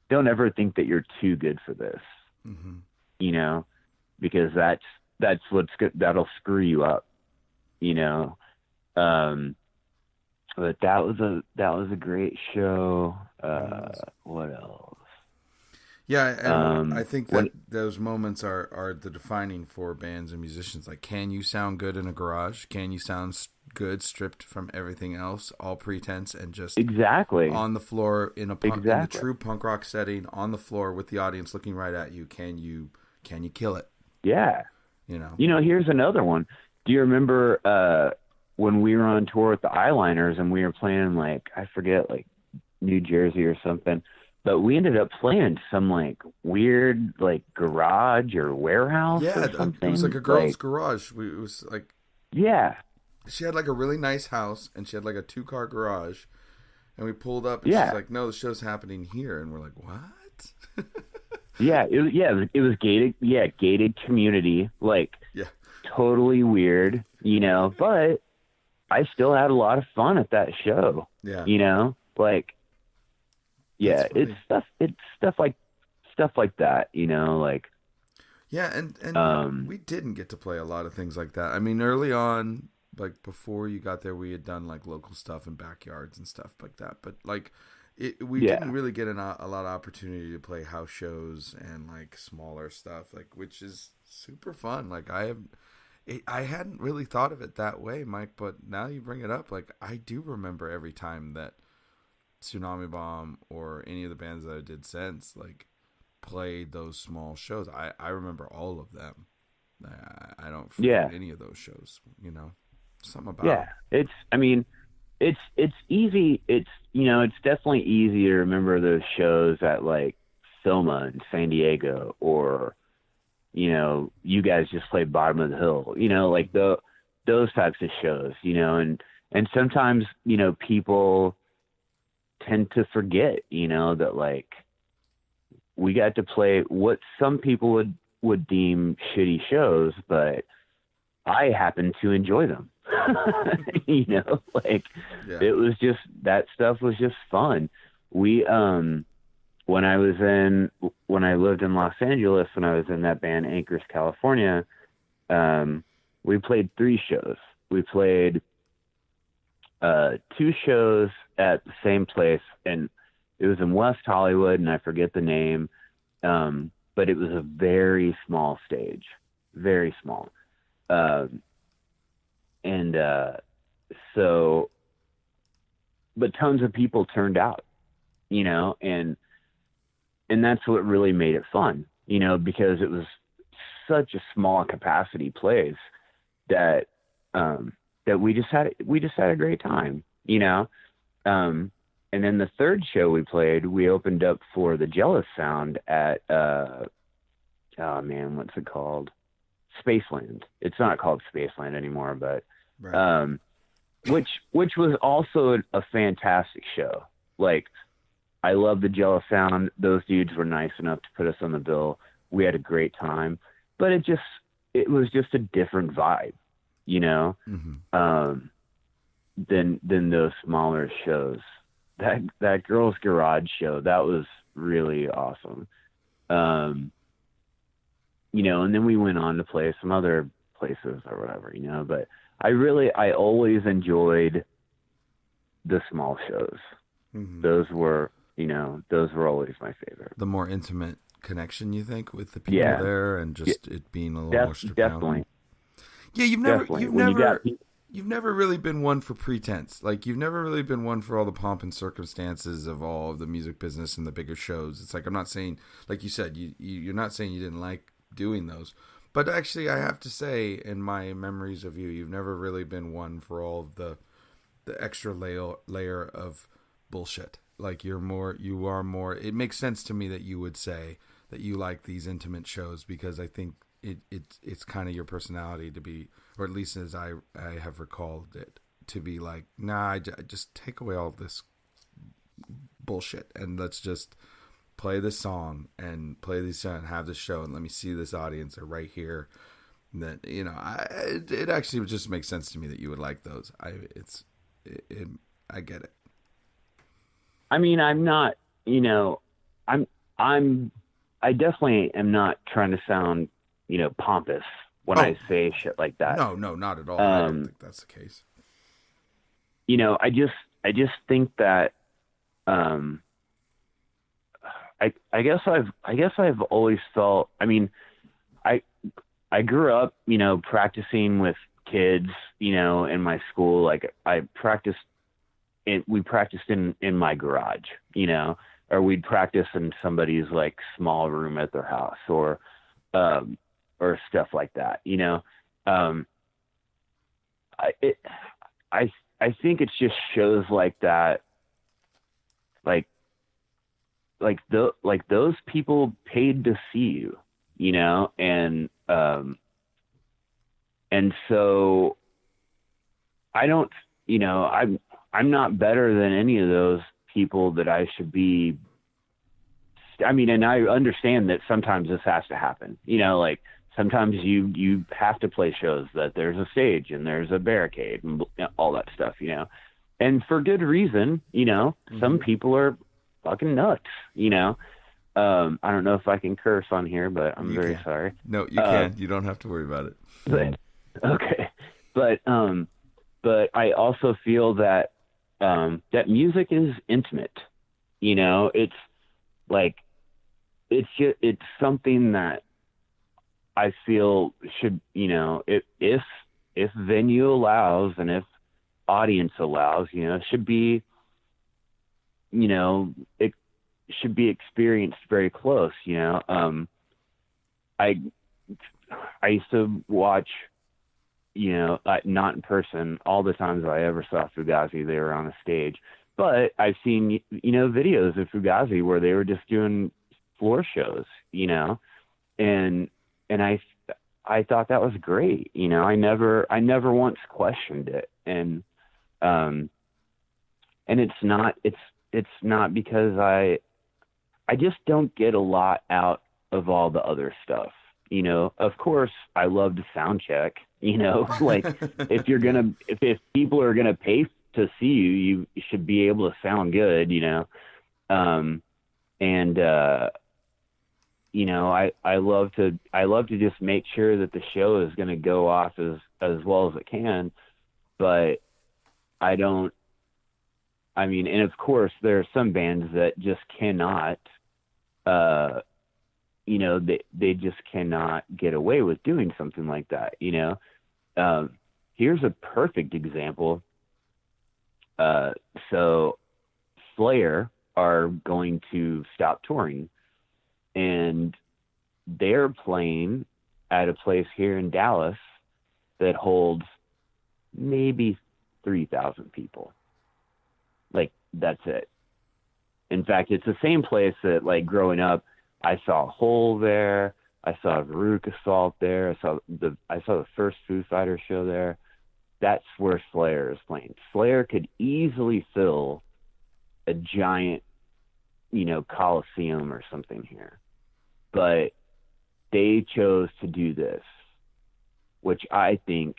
that you're too good for this, Hmm. you know, because that'll screw you up, you know. But that was a great show. It was. What else? Yeah, and I think that When those moments are the defining for bands and musicians. Like, can you sound good in a garage? Can you sound good stripped from everything else, all pretense, and just exactly, on the floor in in a exactly. true punk rock setting, on the floor with the audience looking right at you? Can you kill it? Yeah. You know? Here's another one. Do you remember when we were on tour with the Eyeliners and we were playing like, I forget, like New Jersey or something, but we ended up playing some like weird like garage or warehouse Yeah, or it was like something. a girl's garage. It was like Yeah, she had like a really nice house and she had like a 2-car garage, and we pulled up and she's yeah, like, "No, the show's happening here," and we're like, "What?" yeah. It was gated. Yeah, gated community. Like Yeah, totally weird, but I still had a lot of fun at that show, yeah, like, that's yeah, funny. it's stuff like that, like, Yeah, and um, we didn't get to play a lot of things like that. I mean, early on, like before you got there, we had done like local stuff in backyards and stuff like that. But like, we didn't yeah, really get a lot of opportunity to play house shows and like smaller stuff, like which is super fun. Like I hadn't really thought of it that way, Mike. But now you bring it up, like I do remember every time that Tsunami Bomb or any of the bands that I did since, like played those small shows. I remember all of them. I don't yeah, forget any of those shows. Something about yeah. them. I mean, it's easy. It's definitely easy to remember those shows at like Soma in San Diego, or, you guys just played Bottom of the Hill, like those types of shows, and sometimes, people tend to forget, that like we got to play what some people would deem shitty shows, but I happen to enjoy them. You know, like Yeah. it was just, that stuff was just fun. We, when I lived in Los Angeles, when I was in that band Anchors, California, we played 3 shows. We played 2 shows at the same place, and it was in West Hollywood, and I forget the name, but it was a very small stage, very small. So, but tons of people turned out, you know, and that's what really made it fun, you know, because it was such a small capacity place that we just had a great time, you know. And then the third show we played, we opened up for the Jealous Sound at oh man, what's it called? Spaceland. It's not called Spaceland anymore, but Right. which was also a fantastic show. Like, I love the Jealous Sound. Those dudes were nice enough to put us on the bill. We had a great time, but it was just a different vibe, you know, than those smaller shows. That Girls Garage show, that was really awesome. You know, and then we went on to play some other places or whatever, you know, but I always enjoyed the small shows. Those were always my favorite. The more intimate connection, you think, with the people there, and just it being a little more stripped definitely. down. Yeah, you've never really been one for pretense. Like, you've never really been one for all the pomp and circumstances of all of the music business and the bigger shows. It's like, I'm not saying, like you said, you're not saying you didn't like doing those, but actually, I have to say, in my memories of you, you've never really been one for all of the extra layer of bullshit. Like, you are more. It makes sense to me that you would say that you like these intimate shows, because I think it's kind of your personality to be, or at least as I have recalled it, to be like, nah, I just take away all this bullshit and let's just play this song and play this song and have this show, and let me see this audience. They're right here. And that, you know, it actually just makes sense to me that you would like those. I get it. I mean, I'm not, you know, I definitely am not trying to sound, you know, pompous when I say shit like that. No, not at all. I don't think that's the case. You know, I just think that, I guess I've always felt, I mean, I grew up, you know, practicing with kids, you know, in my school. Like, we practiced in my garage, you know, or we'd practice in somebody's like small room at their house, or stuff like that, you know. I think it just shows like that, like those people paid to see you, you know, and so I don't, you know, I'm not better than any of those people that I should be. I mean, and I understand that sometimes this has to happen, you know, like sometimes you have to play shows that there's a stage and there's a barricade and all that stuff, you know, and for good reason, you know. Some people are fucking nuts, you know. I don't know if I can curse on here, but I'm very sorry. No, you can. You don't have to worry about it. Okay. But I also feel that that music is intimate, you know. It's like, it's something that I feel should, you know, if venue allows and if audience allows, you know, it should be, you know, it should be experienced very close, you know. I used to watch, you know, not in person all the times I ever saw Fugazi, they were on a stage, but I've seen, you know, videos of Fugazi where they were just doing floor shows, you know, and I thought that was great, you know. I never once questioned it, and it's not because I just don't get a lot out of all the other stuff, you know. Of course, I love to sound check, You know, like if people are gonna pay to see you, you should be able to sound good, you know. And you know, I love to just make sure that the show is gonna go off as well as it can, but I mean, and of course there are some bands that just cannot, you know, they just cannot get away with doing something like that, you know. Here's a perfect example. So Slayer are going to stop touring, and they're playing at a place here in Dallas that holds maybe 3,000 people. Like, that's it. In fact, it's the same place that, like, growing up, I saw Hole there. I saw Veruca Salt there. I saw the first Foo Fighters show there. That's where Slayer is playing. Slayer could easily fill a giant, you know, Coliseum or something here, but they chose to do this, which I think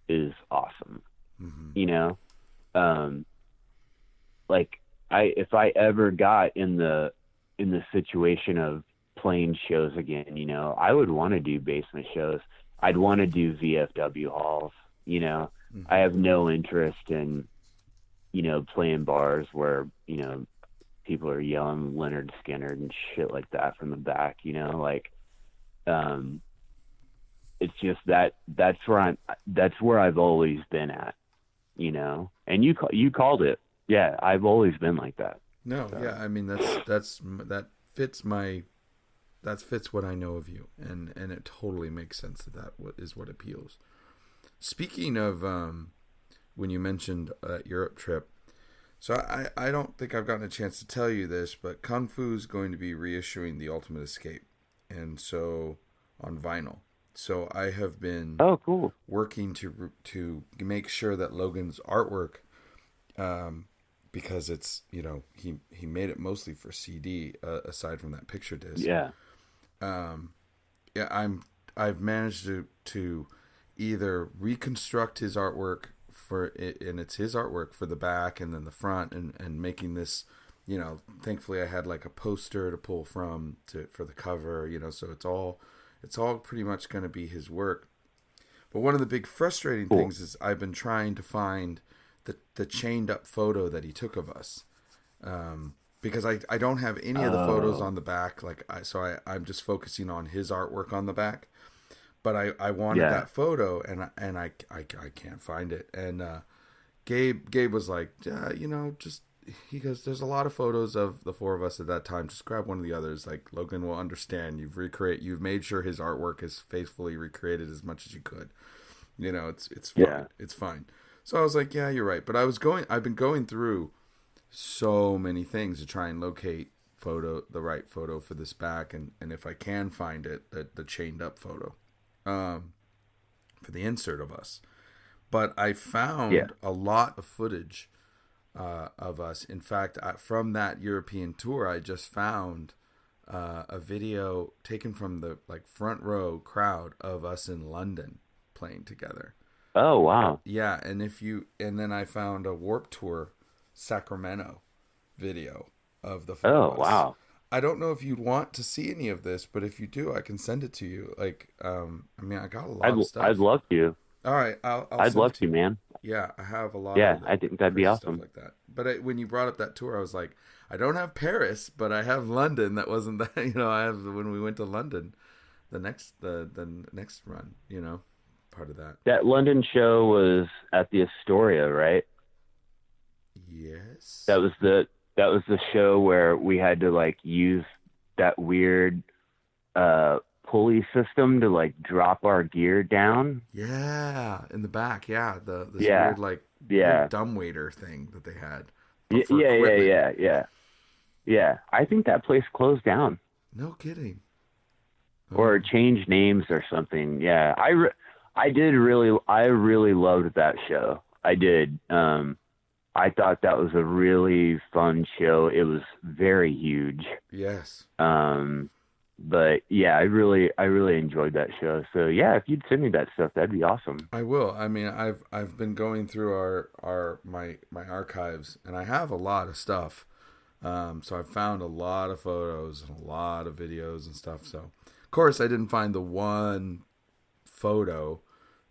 is awesome. Mm-hmm. You know, like if I ever got in the situation of playing shows again, you know, I would want to do basement shows. I'd want to do VFW halls, you know. Mm-hmm. I have no interest in, you know, playing bars where, you know, people are yelling Leonard Skinner and shit like that from the back, you know, like, it's just that's where I've always been at, you know, and you called it. Yeah. I've always been like that. No. So. Yeah. I mean, that fits what I know of you. And it totally makes sense that is what appeals. Speaking of, when you mentioned Europe trip, so I don't think I've gotten a chance to tell you this, but Confu is going to be reissuing The Ultimate Escape, and so on vinyl. So I have been working to make sure that Logan's artwork, because it's, you know, he made it mostly for CD, aside from that picture disc. Yeah. Yeah, I've managed to either reconstruct his artwork and it's his artwork for the back and then the front, and making this, you know, thankfully I had like a poster to pull from for the cover, you know, so it's all pretty much going to be his work. But one of the big frustrating things is I've been trying to find the chained up photo that he took of us, because I don't have any of the photos on the back, I'm just focusing on his artwork on the back. But I wanted that photo, and I can't find it. And Gabe was like, you know, he goes, there's a lot of photos of the four of us at that time. Just grab one of the others. Like, Logan will understand. You've made sure his artwork is faithfully recreated as much as you could. You know, it's fine. Yeah. It's fine. So I was like, yeah, you're right. But I've been going through so many things to try and locate the right photo for this back, and if I can find it, the chained up photo. For the insert of us, but I found a lot of footage of us. In fact, from that European tour, I just found a video taken from the front row crowd of us in London playing together. Oh wow! Yeah, and then I found a Warped Tour Sacramento video of the four of us. Wow! I don't know if you'd want to see any of this, but if you do, I can send it to you. I mean, I got a lot of stuff. I'd love to. All right, I'd love to, man. Yeah, I have a lot. Yeah, I think that'd be awesome. Stuff like that. But when you brought up that tour, I was like, I don't have Paris, but I have London. That wasn't that. You know, I have when we went to London, the next run. You know, part of that. That London show was at the Astoria, right? Yes. That was the show where we had to use that weird pulley system to drop our gear down. Yeah, in the back. Yeah, this weird weird dumbwaiter thing that they had. Yeah. I think that place closed down. No kidding. Or changed names or something. Yeah, I really loved that show. I did. I thought that was a really fun show. It was very huge. Yes. But yeah, I really enjoyed that show. So yeah, if you'd send me that stuff, that'd be awesome. I will. I mean, I've been going through my archives, and I have a lot of stuff. So I've found a lot of photos and a lot of videos and stuff. So, of course, I didn't find the one photo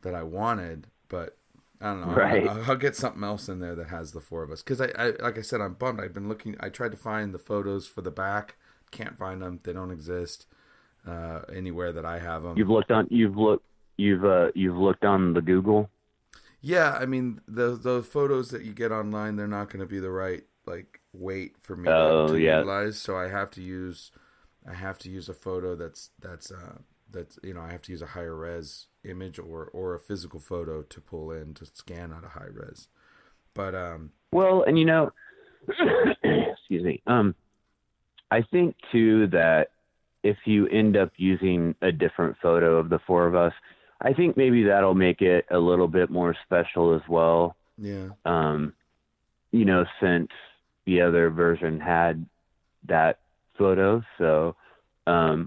that I wanted, but I don't know. Right. I'll get something else in there that has the four of us. Because I like I said, I'm bummed. I've been looking. I tried to find the photos for the back. Can't find them. They don't exist anywhere that I have them. You've looked on the Google. Yeah, I mean the photos that you get online, they're not going to be the right like weight for me to Yeah. utilize. So I have to use a photo that's I have to use a higher res image or a physical photo to pull in to scan out a high res. But Well, and excuse me. I think too that if you end up using a different photo of the four of us, I think maybe that'll make it a little bit more special as well. yeah. Since the other version had that photo. So, I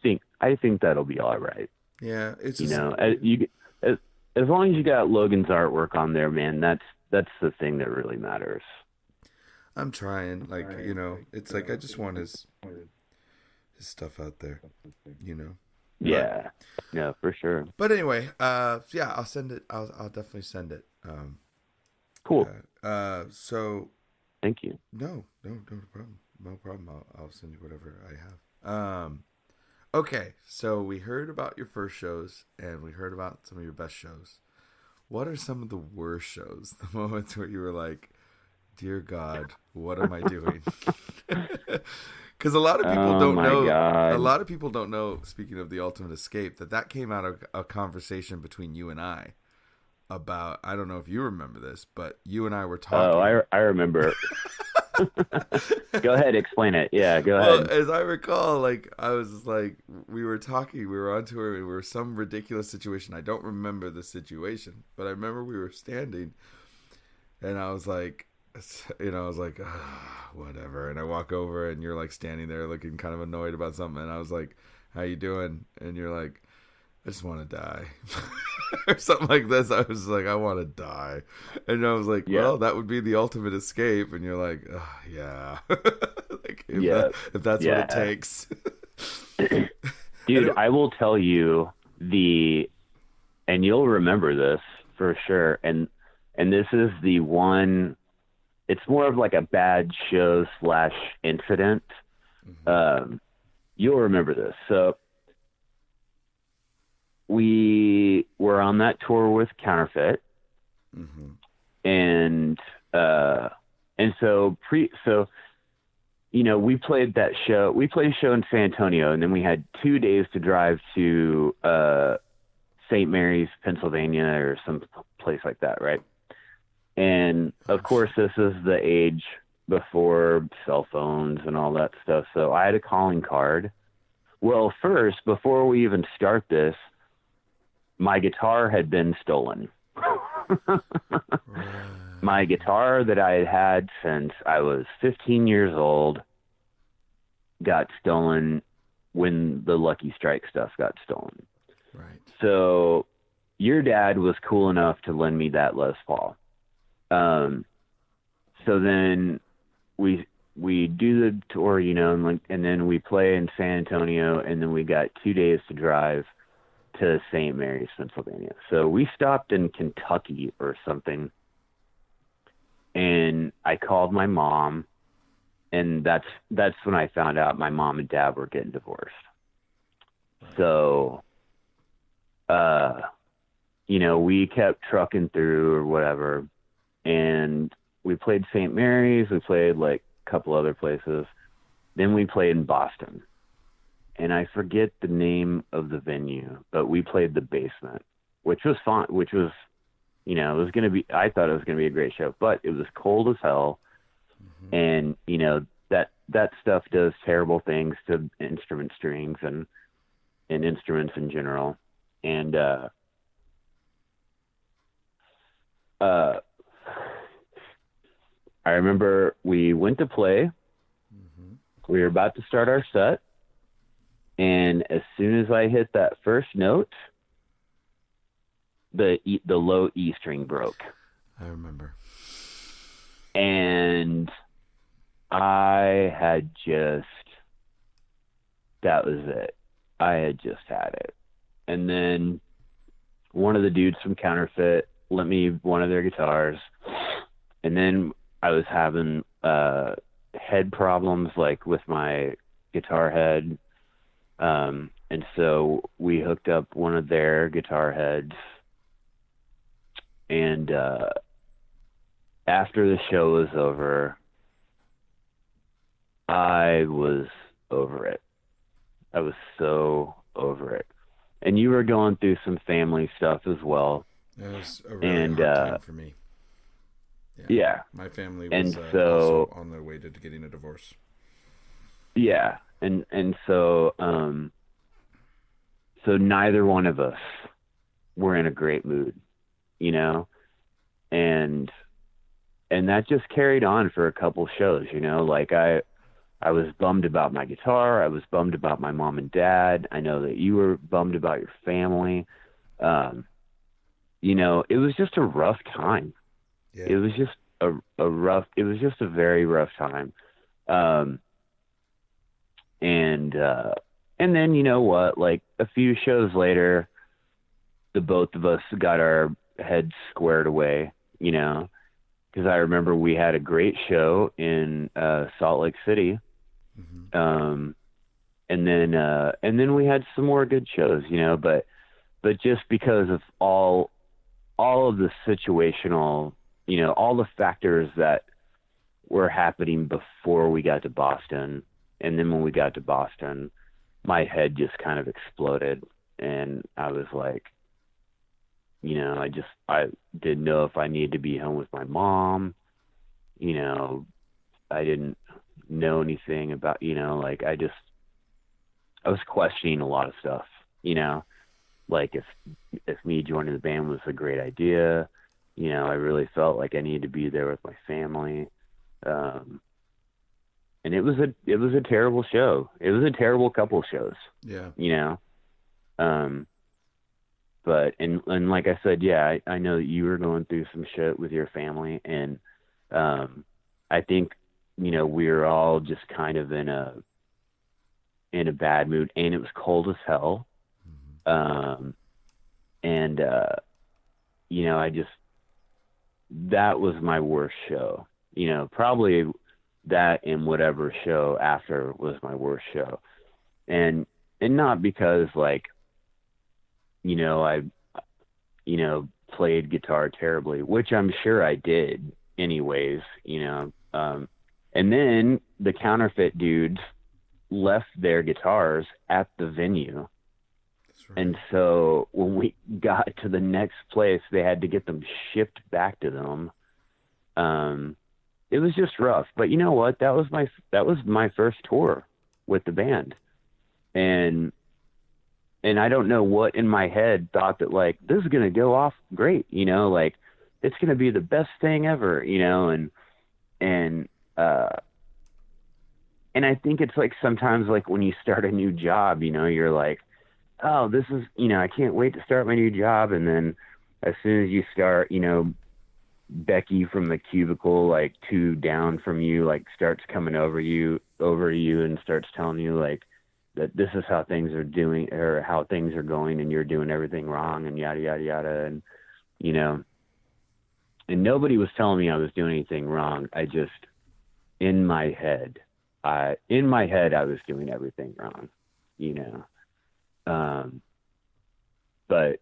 think that'll be all right. Yeah, it's as long as you got Logan's artwork on there, man, that's the thing that really matters. I'm trying, it's like I just want his stuff out there, Yeah, no, for sure. But anyway, yeah, I'll send it. I'll definitely send it. Cool. So Thank you. no problem. No problem. I'll send you whatever I have. Okay, so we heard about your first shows, and we heard about some of your best shows. What are some of the worst shows? The moments where you were like, "Dear God, what am I doing?" Because a lot of people don't know. God. A lot of people don't know. Speaking of the Ultimate Escape, that came out of a conversation between you and I about. I don't know if you remember this, but you and I were talking. Oh, I remember. Go ahead, explain it. Yeah, go ahead. As I recall, I was just we were talking. We were on tour. We were some ridiculous situation. I don't remember the situation, but I remember we were standing, and I was like. Whatever. And I walk over and you're standing there looking kind of annoyed about something. And I was like, how you doing? And you're like, I just want to die or something like this. I was like, I want to die. And I was like, well, that would be the ultimate escape. And you're like, oh, yeah. If that's what it takes. Dude, I will tell you and you'll remember this for sure. And this is the one, it's more of like a bad show / incident. Mm-hmm. You'll remember this. So we were on that tour with Counterfeit. Mm-hmm. And so we played that show. We played a show in San Antonio, and then we had 2 days to drive to St. Mary's, Pennsylvania, or some place like that, right? And of course, this is the age before cell phones and all that stuff. So I had a calling card. Well, first, before we even start this, my guitar had been stolen. My guitar that I had had since I was 15 years old got stolen when the Lucky Strike stuff got stolen. Right. So your dad was cool enough to lend me that Les Paul. So then we do the tour, and then we play in San Antonio, and then we got 2 days to drive to St. Mary's, Pennsylvania. So we stopped in Kentucky or something, and I called my mom, and that's when I found out my mom and dad were getting divorced. So, we kept trucking through or whatever. And we played St. Mary's. We played a couple other places. Then we played in Boston. And I forget the name of the venue, but we played the Basement, which was fun, which was, it was going to be, I thought it was going to be a great show, but it was cold as hell. Mm-hmm. And, that stuff does terrible things to instrument strings and instruments in general. And, I remember we went to play. Mm-hmm. We were about to start our set, And as soon as I hit that first note, the low E string broke. I remember. And I had just, that was it. I had just had it. And then one of the dudes from Counterfeit lent me one of their guitars. And then I was having head problems, like with my guitar head. And so we hooked up one of their guitar heads. And after the show was over, I was over it. I was so over it. And you were going through some family stuff as well. It was a really hard time for me. Yeah. My family was also on their way to getting a divorce. Yeah. And so so neither one of us were in a great mood, you know? And that just carried on for a couple shows, you know? Like I was bummed about my guitar. I was bummed about my mom and dad. I know that you were bummed about your family. You know, it was just a rough time. Yeah. It was just it was just a very rough time. And then, you know what, like a few shows later, the both of us got our heads squared away, you know, because I remember we had a great show in Salt Lake City. Mm-hmm. And then we had some more good shows, you know, but just because of all of the situational, you know, all the factors that were happening before we got to Boston. And then when we got to Boston, my head just kind of exploded. And I was like, you know, I didn't know if I needed to be home with my mom. You know, I didn't know anything about, you know, like I was questioning a lot of stuff, you know, like if me joining the band was a great idea. You know, I really felt like I needed to be there with my family. And it was a terrible show. It was a terrible couple shows. Yeah. You know? But like I said, yeah, I know that you were going through some shit with your family, and I think, you know, we were all just kind of in a bad mood, and it was cold as hell. Mm-hmm. And you know, that was my worst show. You know, probably that and whatever show after was my worst show. And not because, like, you know, I, you know, played guitar terribly, which I'm sure I did anyways, you know. And then the Counterfeit dudes left their guitars at the venue. That's right. And so when we got to the next place, they had to get them shipped back to them. It was just rough, but you know what? That was my first tour with the band. And I don't know what in my head thought that, like, this is going to go off great, you know, like it's going to be the best thing ever, you know? And I think it's like sometimes, like when you start a new job, you know, you're like, oh, this is, you know, I can't wait to start my new job. And then as soon as you start, you know, Becky from the cubicle, like 2 down from you, like starts coming over you and starts telling you like that this is how things are doing or how things are going, and you're doing everything wrong, and yada yada yada. And you know, and nobody was telling me I was doing anything wrong. I just in my head I was doing everything wrong, you know. But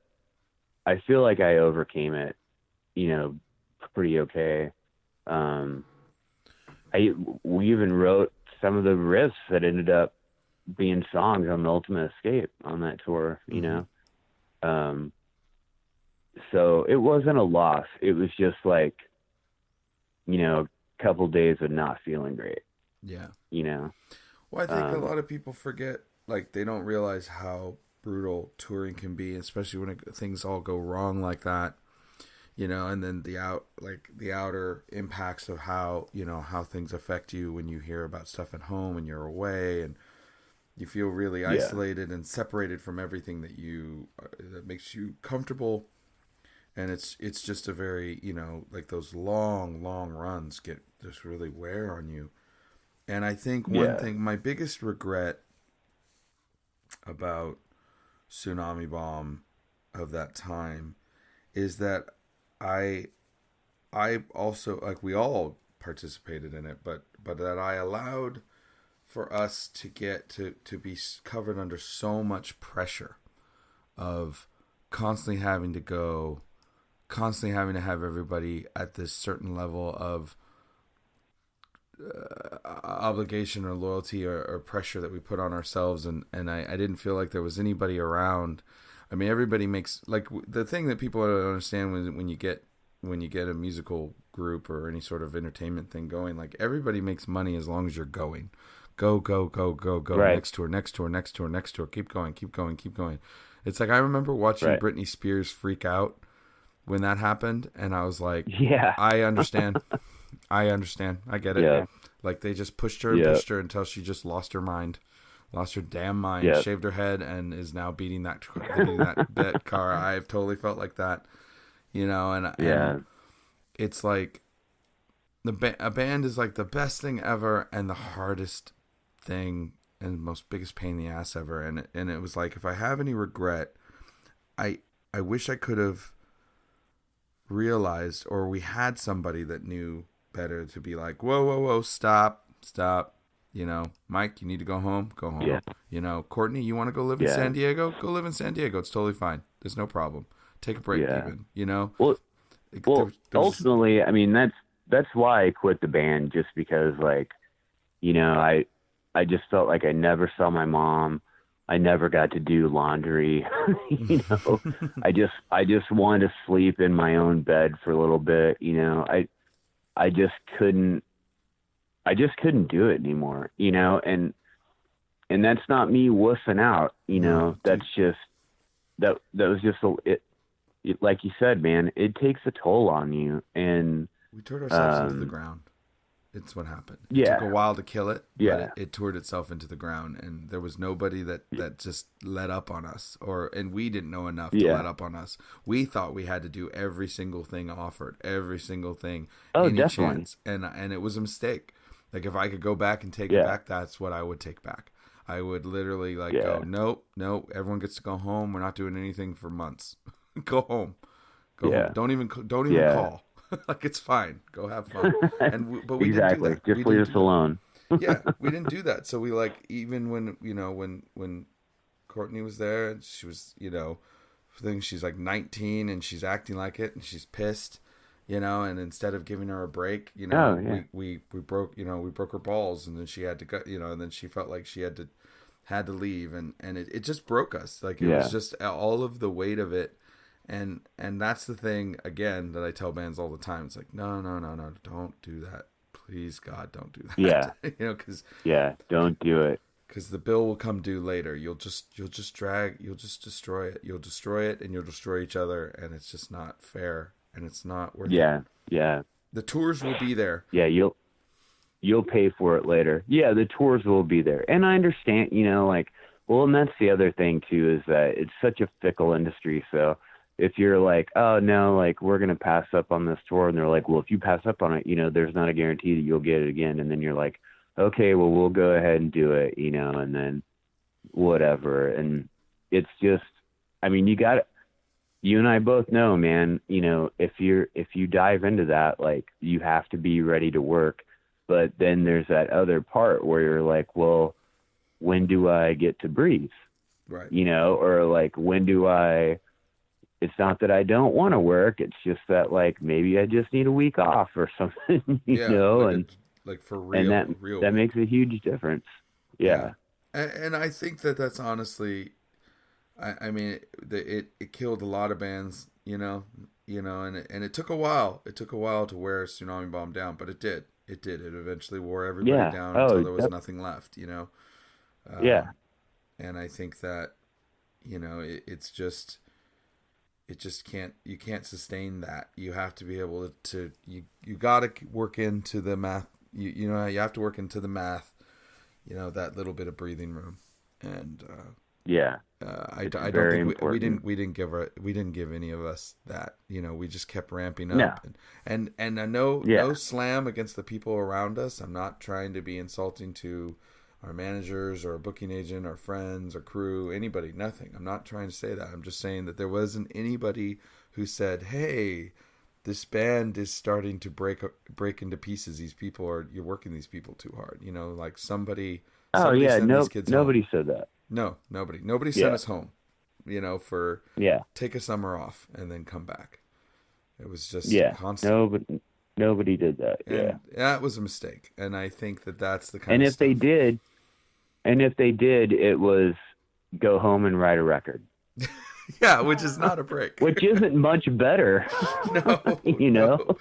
I feel like I overcame it, you know, pretty okay. We even wrote some of the riffs that ended up being songs on the Ultimate Escape on that tour, you know. So it wasn't a loss. It was just like, you know, a couple days of not feeling great. Yeah. You know. Well, I think a lot of people forget, like they don't realize how brutal touring can be, especially when things all go wrong like that. You know, and then the outer impacts of how, you know, how things affect you when you hear about stuff at home and you're away. And, You feel really Yeah. isolated and separated from everything that makes you comfortable. And it's just a very, like those long runs get just really wear on you. And I think one Yeah. thing, my biggest regret about Tsunami Bomb of that time is that I I also, like, we all participated in it, but that I allowed for us to get to be covered under so much pressure of constantly having to go, constantly having to have everybody at this certain level of obligation or loyalty or pressure that we put on ourselves, and I didn't feel like there was anybody around. I mean, everybody makes, like, the thing that people don't understand when you get a musical group or any sort of entertainment thing going, like, everybody makes money as long as you're going. Go, go, go, go, go. Right. Next tour, next tour, next tour, next tour. Keep going, keep going, keep going. It's like I remember watching Right. Britney Spears freak out when that happened, and I was like, Yeah. I understand. I understand. I get it. Yeah. Like, they just pushed her and Yeah. pushed her until she just lost her mind. Lost her damn mind, Yeah. shaved her head, and is now beating that car. I've totally felt like that, and Yeah. it's like a band is like the best thing ever and the hardest thing and most biggest pain in the ass ever. And it was like, if I have any regret, I wish I could have realized, or we had somebody that knew better to be like, whoa, whoa, whoa, stop. Mike, you need to go home. Go home. Yeah. Courtney, you want to go live in Yeah. San Diego? Go live in San Diego. It's totally fine. There's no problem. Take a break, Yeah. even. Well, There was- ultimately, I mean, that's why I quit the band, just because, like, I just felt like I never saw my mom. I never got to do laundry. I just wanted to sleep in my own bed for a little bit. I just couldn't do it anymore. And that's not me wussing out. No, That's just that was just like you said, man. It takes a toll on you, and we toured ourselves into the ground. It's what happened. It Yeah. took a while to kill it, Yeah. but it toured itself into the ground, and there was nobody that just let up on us, and we didn't know enough to Yeah. let up on us. We thought we had to do every single thing offered, every single thing, Oh, any definitely. chance, and it was a mistake. Like, if I could go back and take it Yeah. back, that's what I would take back. I would literally go, Yeah. nope, everyone gets to go home. We're not doing anything for months. Go home. Go Yeah. home. Don't even Yeah. call. Like, it's fine. Go have fun. But we Exactly. didn't do that. Just leave us alone. Yeah, we didn't do that. So we, like, even when Courtney was there, and she was, I think she's like 19 and she's acting like it and she's pissed, and instead of giving her a break, Oh, yeah. we broke her balls, and then she had to go, and then she felt like she had to leave, and it just broke us. Like, it Yeah. was just all of the weight of it. And that's the thing, again, that I tell bands all the time. It's like, no, don't do that. Please, God, don't do that. Yeah. Because Yeah. Don't do it. the bill will come due later. You'll just destroy it. You'll destroy it, and you'll destroy each other, and it's just not fair, and it's not worth it. Yeah. Yeah. The tours will be there. Yeah. You'll pay for it later. Yeah. The tours will be there. And I understand, and that's the other thing too, is that it's such a fickle industry. So if you're like, oh no, like, we're going to pass up on this tour, and they're like, well, if you pass up on it, there's not a guarantee that you'll get it again. And then you're like, okay, well, we'll go ahead and do it, and then whatever. And it's just, I mean, you and I both know, man, if you dive into that, like, you have to be ready to work. But then there's that other part where you're like, well, when do I get to breathe? Right. Or like, when do it's not that I don't want to work. It's just that, like, maybe I just need a week off or something, like for real, and that makes a huge difference. Yeah. And I think that's honestly, I mean, it killed a lot of bands, and it took a while. It took a while to wear Tsunami Bomb down, but it did. It eventually wore everybody down until there was nothing left, Yeah. And I think that, it's just, you can't sustain that. You have to be able to you got to work into the math. You have to work into the math, that little bit of breathing room. And yeah, I don't very think we important. didn't give any of us that. We just kept ramping No. up, and no Yeah. slam against the people around us. I'm not trying to be insulting to our managers or a booking agent or friends or crew, anybody, nothing. I'm not trying to say that. I'm just saying that there wasn't anybody who said, "Hey, this band is starting to break into pieces. These people you're working these people too hard." Like somebody Oh yeah, sent these kids home. nobody said that. No, nobody sent Yeah. us home. For Yeah. take a summer off and then come back. It was just Yeah. constant. Nobody did that. And Yeah. that was a mistake. And I think that that's the kind And of if stuff. they did, it was go home and write a record. Yeah, which is not a break. Which isn't much better. No, you know?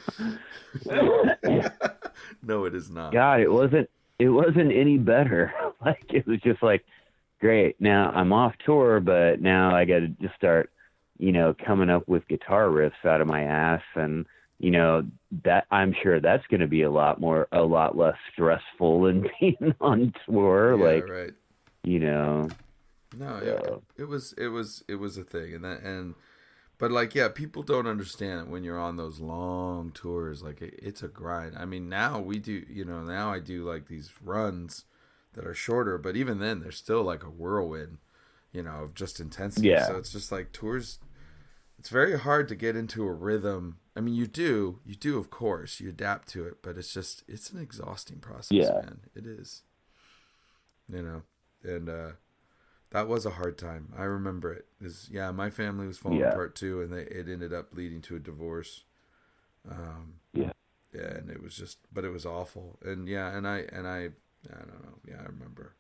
No, it is not. God, it wasn't any better. Like, it was just like, great, now I'm off tour, but now I got to just start, coming up with guitar riffs out of my ass. And, that I'm sure that's going to be a lot less stressful than being on tour. Yeah, like, right. No, it was a thing. But like, yeah, people don't understand when you're on those long tours. Like, it's a grind. I mean, now we do, now I do like these runs that are shorter, but even then they're still like a whirlwind, of just intensity. Yeah. So it's just like tours. It's very hard to get into a rhythm. I mean, you do, of course, you adapt to it, but it's an exhausting process, man. It is, and, that was a hard time. I remember it. My family was falling apart too, and it ended up leading to a divorce. Yeah, and it was but it was awful. And I don't know. Yeah, I remember.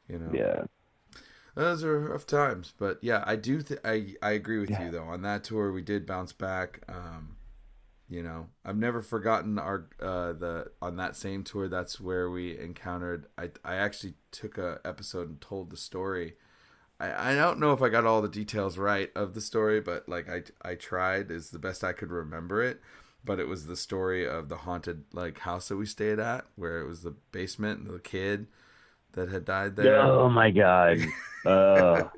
Yeah. Those are rough times, but yeah, I do. I agree with you though. On that tour, we did bounce back. I've never forgotten on that same tour. That's where we encountered. I actually took a episode and told the story. I don't know if I got all the details right of the story, but like I tried as the best I could remember it. But it was the story of the haunted like house that we stayed at, where it was the basement and the kid that had died there. Oh my God. Yeah,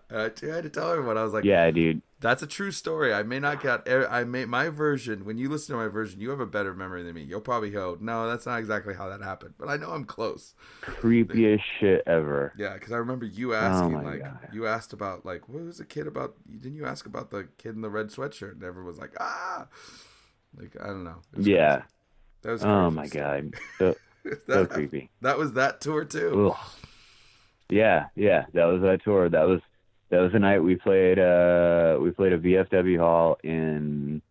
I had to tell everyone. I was like, yeah, dude. That's a true story. I may not get. I made my version. When you listen to my version, you have a better memory than me. You'll probably go, "No, that's not exactly how that happened." But I know I'm close. Creepiest shit ever. Yeah, because I remember you asking, God. you asked about, like, what was the kid about? Didn't you ask about the kid in the red sweatshirt? And everyone was like, ah, like I don't know. Yeah. Crazy. That was crazy. Oh my God. So creepy. That was that tour too. Ugh. Yeah, that was that tour. That was the night we played a VFW hall in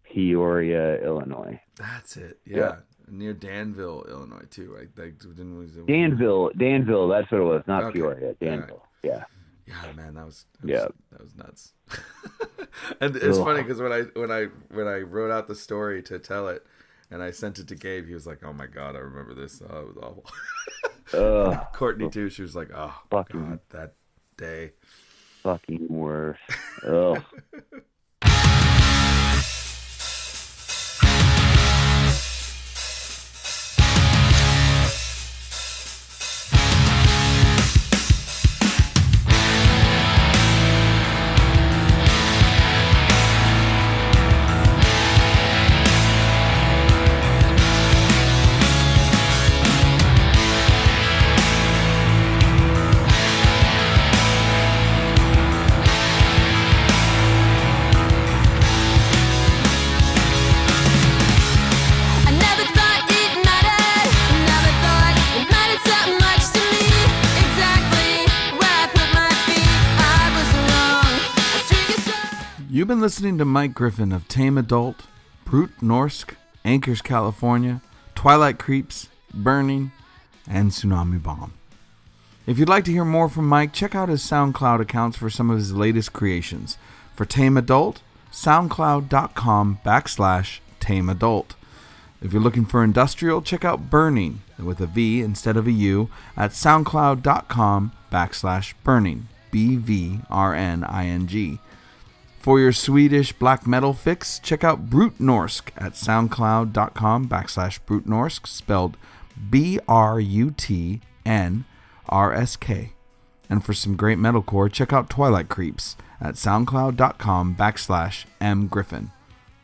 Peoria, Illinois. That's it. Yeah. Near Danville, Illinois too, right? Danville, that's what it was, not Peoria, Danville. Yeah. Yeah, man, that was nuts. And it's funny because when I wrote out the story to tell it and I sent it to Gabe, he was like, "Oh my God, I remember this. Oh, it was awful." Courtney too. She was like, "Oh, fucking God, that day, fucking worse." Ugh. You've been listening to Mike Griffen of Tame Adult, Brute Norsk, Anchors, California, Twilight Creeps, Burning, and Tsunami Bomb. If you'd like to hear more from Mike, check out his SoundCloud accounts for some of his latest creations. For Tame Adult, soundcloud.com/Tame Adult. If you're looking for industrial, check out Burning, with a V instead of a U, at soundcloud.com/Burning, BVRNING. For your Swedish black metal fix, check out Brute Norsk at soundcloud.com/Brute Norsk, spelled BRUTNORSK. And for some great metalcore, check out Twilight Creeps at soundcloud.com/mgriffen.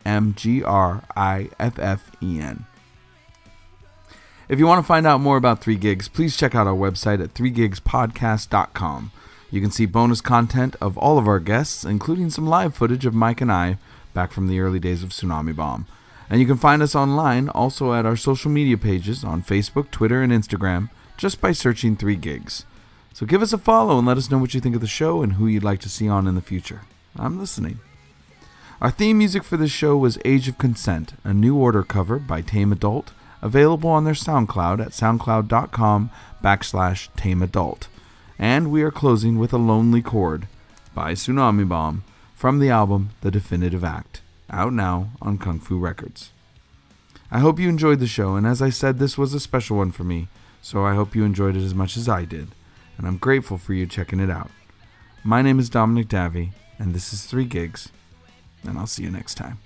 MGRIFFEN. If you want to find out more about 3 Gigs, please check out our website at 3gigspodcast.com. You can see bonus content of all of our guests, including some live footage of Mike and I back from the early days of Tsunami Bomb. And you can find us online also at our social media pages on Facebook, Twitter, and Instagram just by searching 3 Gigs. So give us a follow and let us know what you think of the show and who you'd like to see on in the future. I'm listening. Our theme music for this show was Age of Consent, a New Order cover by Tame Adult, available on their SoundCloud at soundcloud.com/tameadult. And we are closing with A Lonely Chord by Tsunami Bomb from the album The Definitive Act, out now on Confu Records. I hope you enjoyed the show, and as I said, this was a special one for me, so I hope you enjoyed it as much as I did, and I'm grateful for you checking it out. My name is Dominic Davey, and this is 3 Gigs, and I'll see you next time.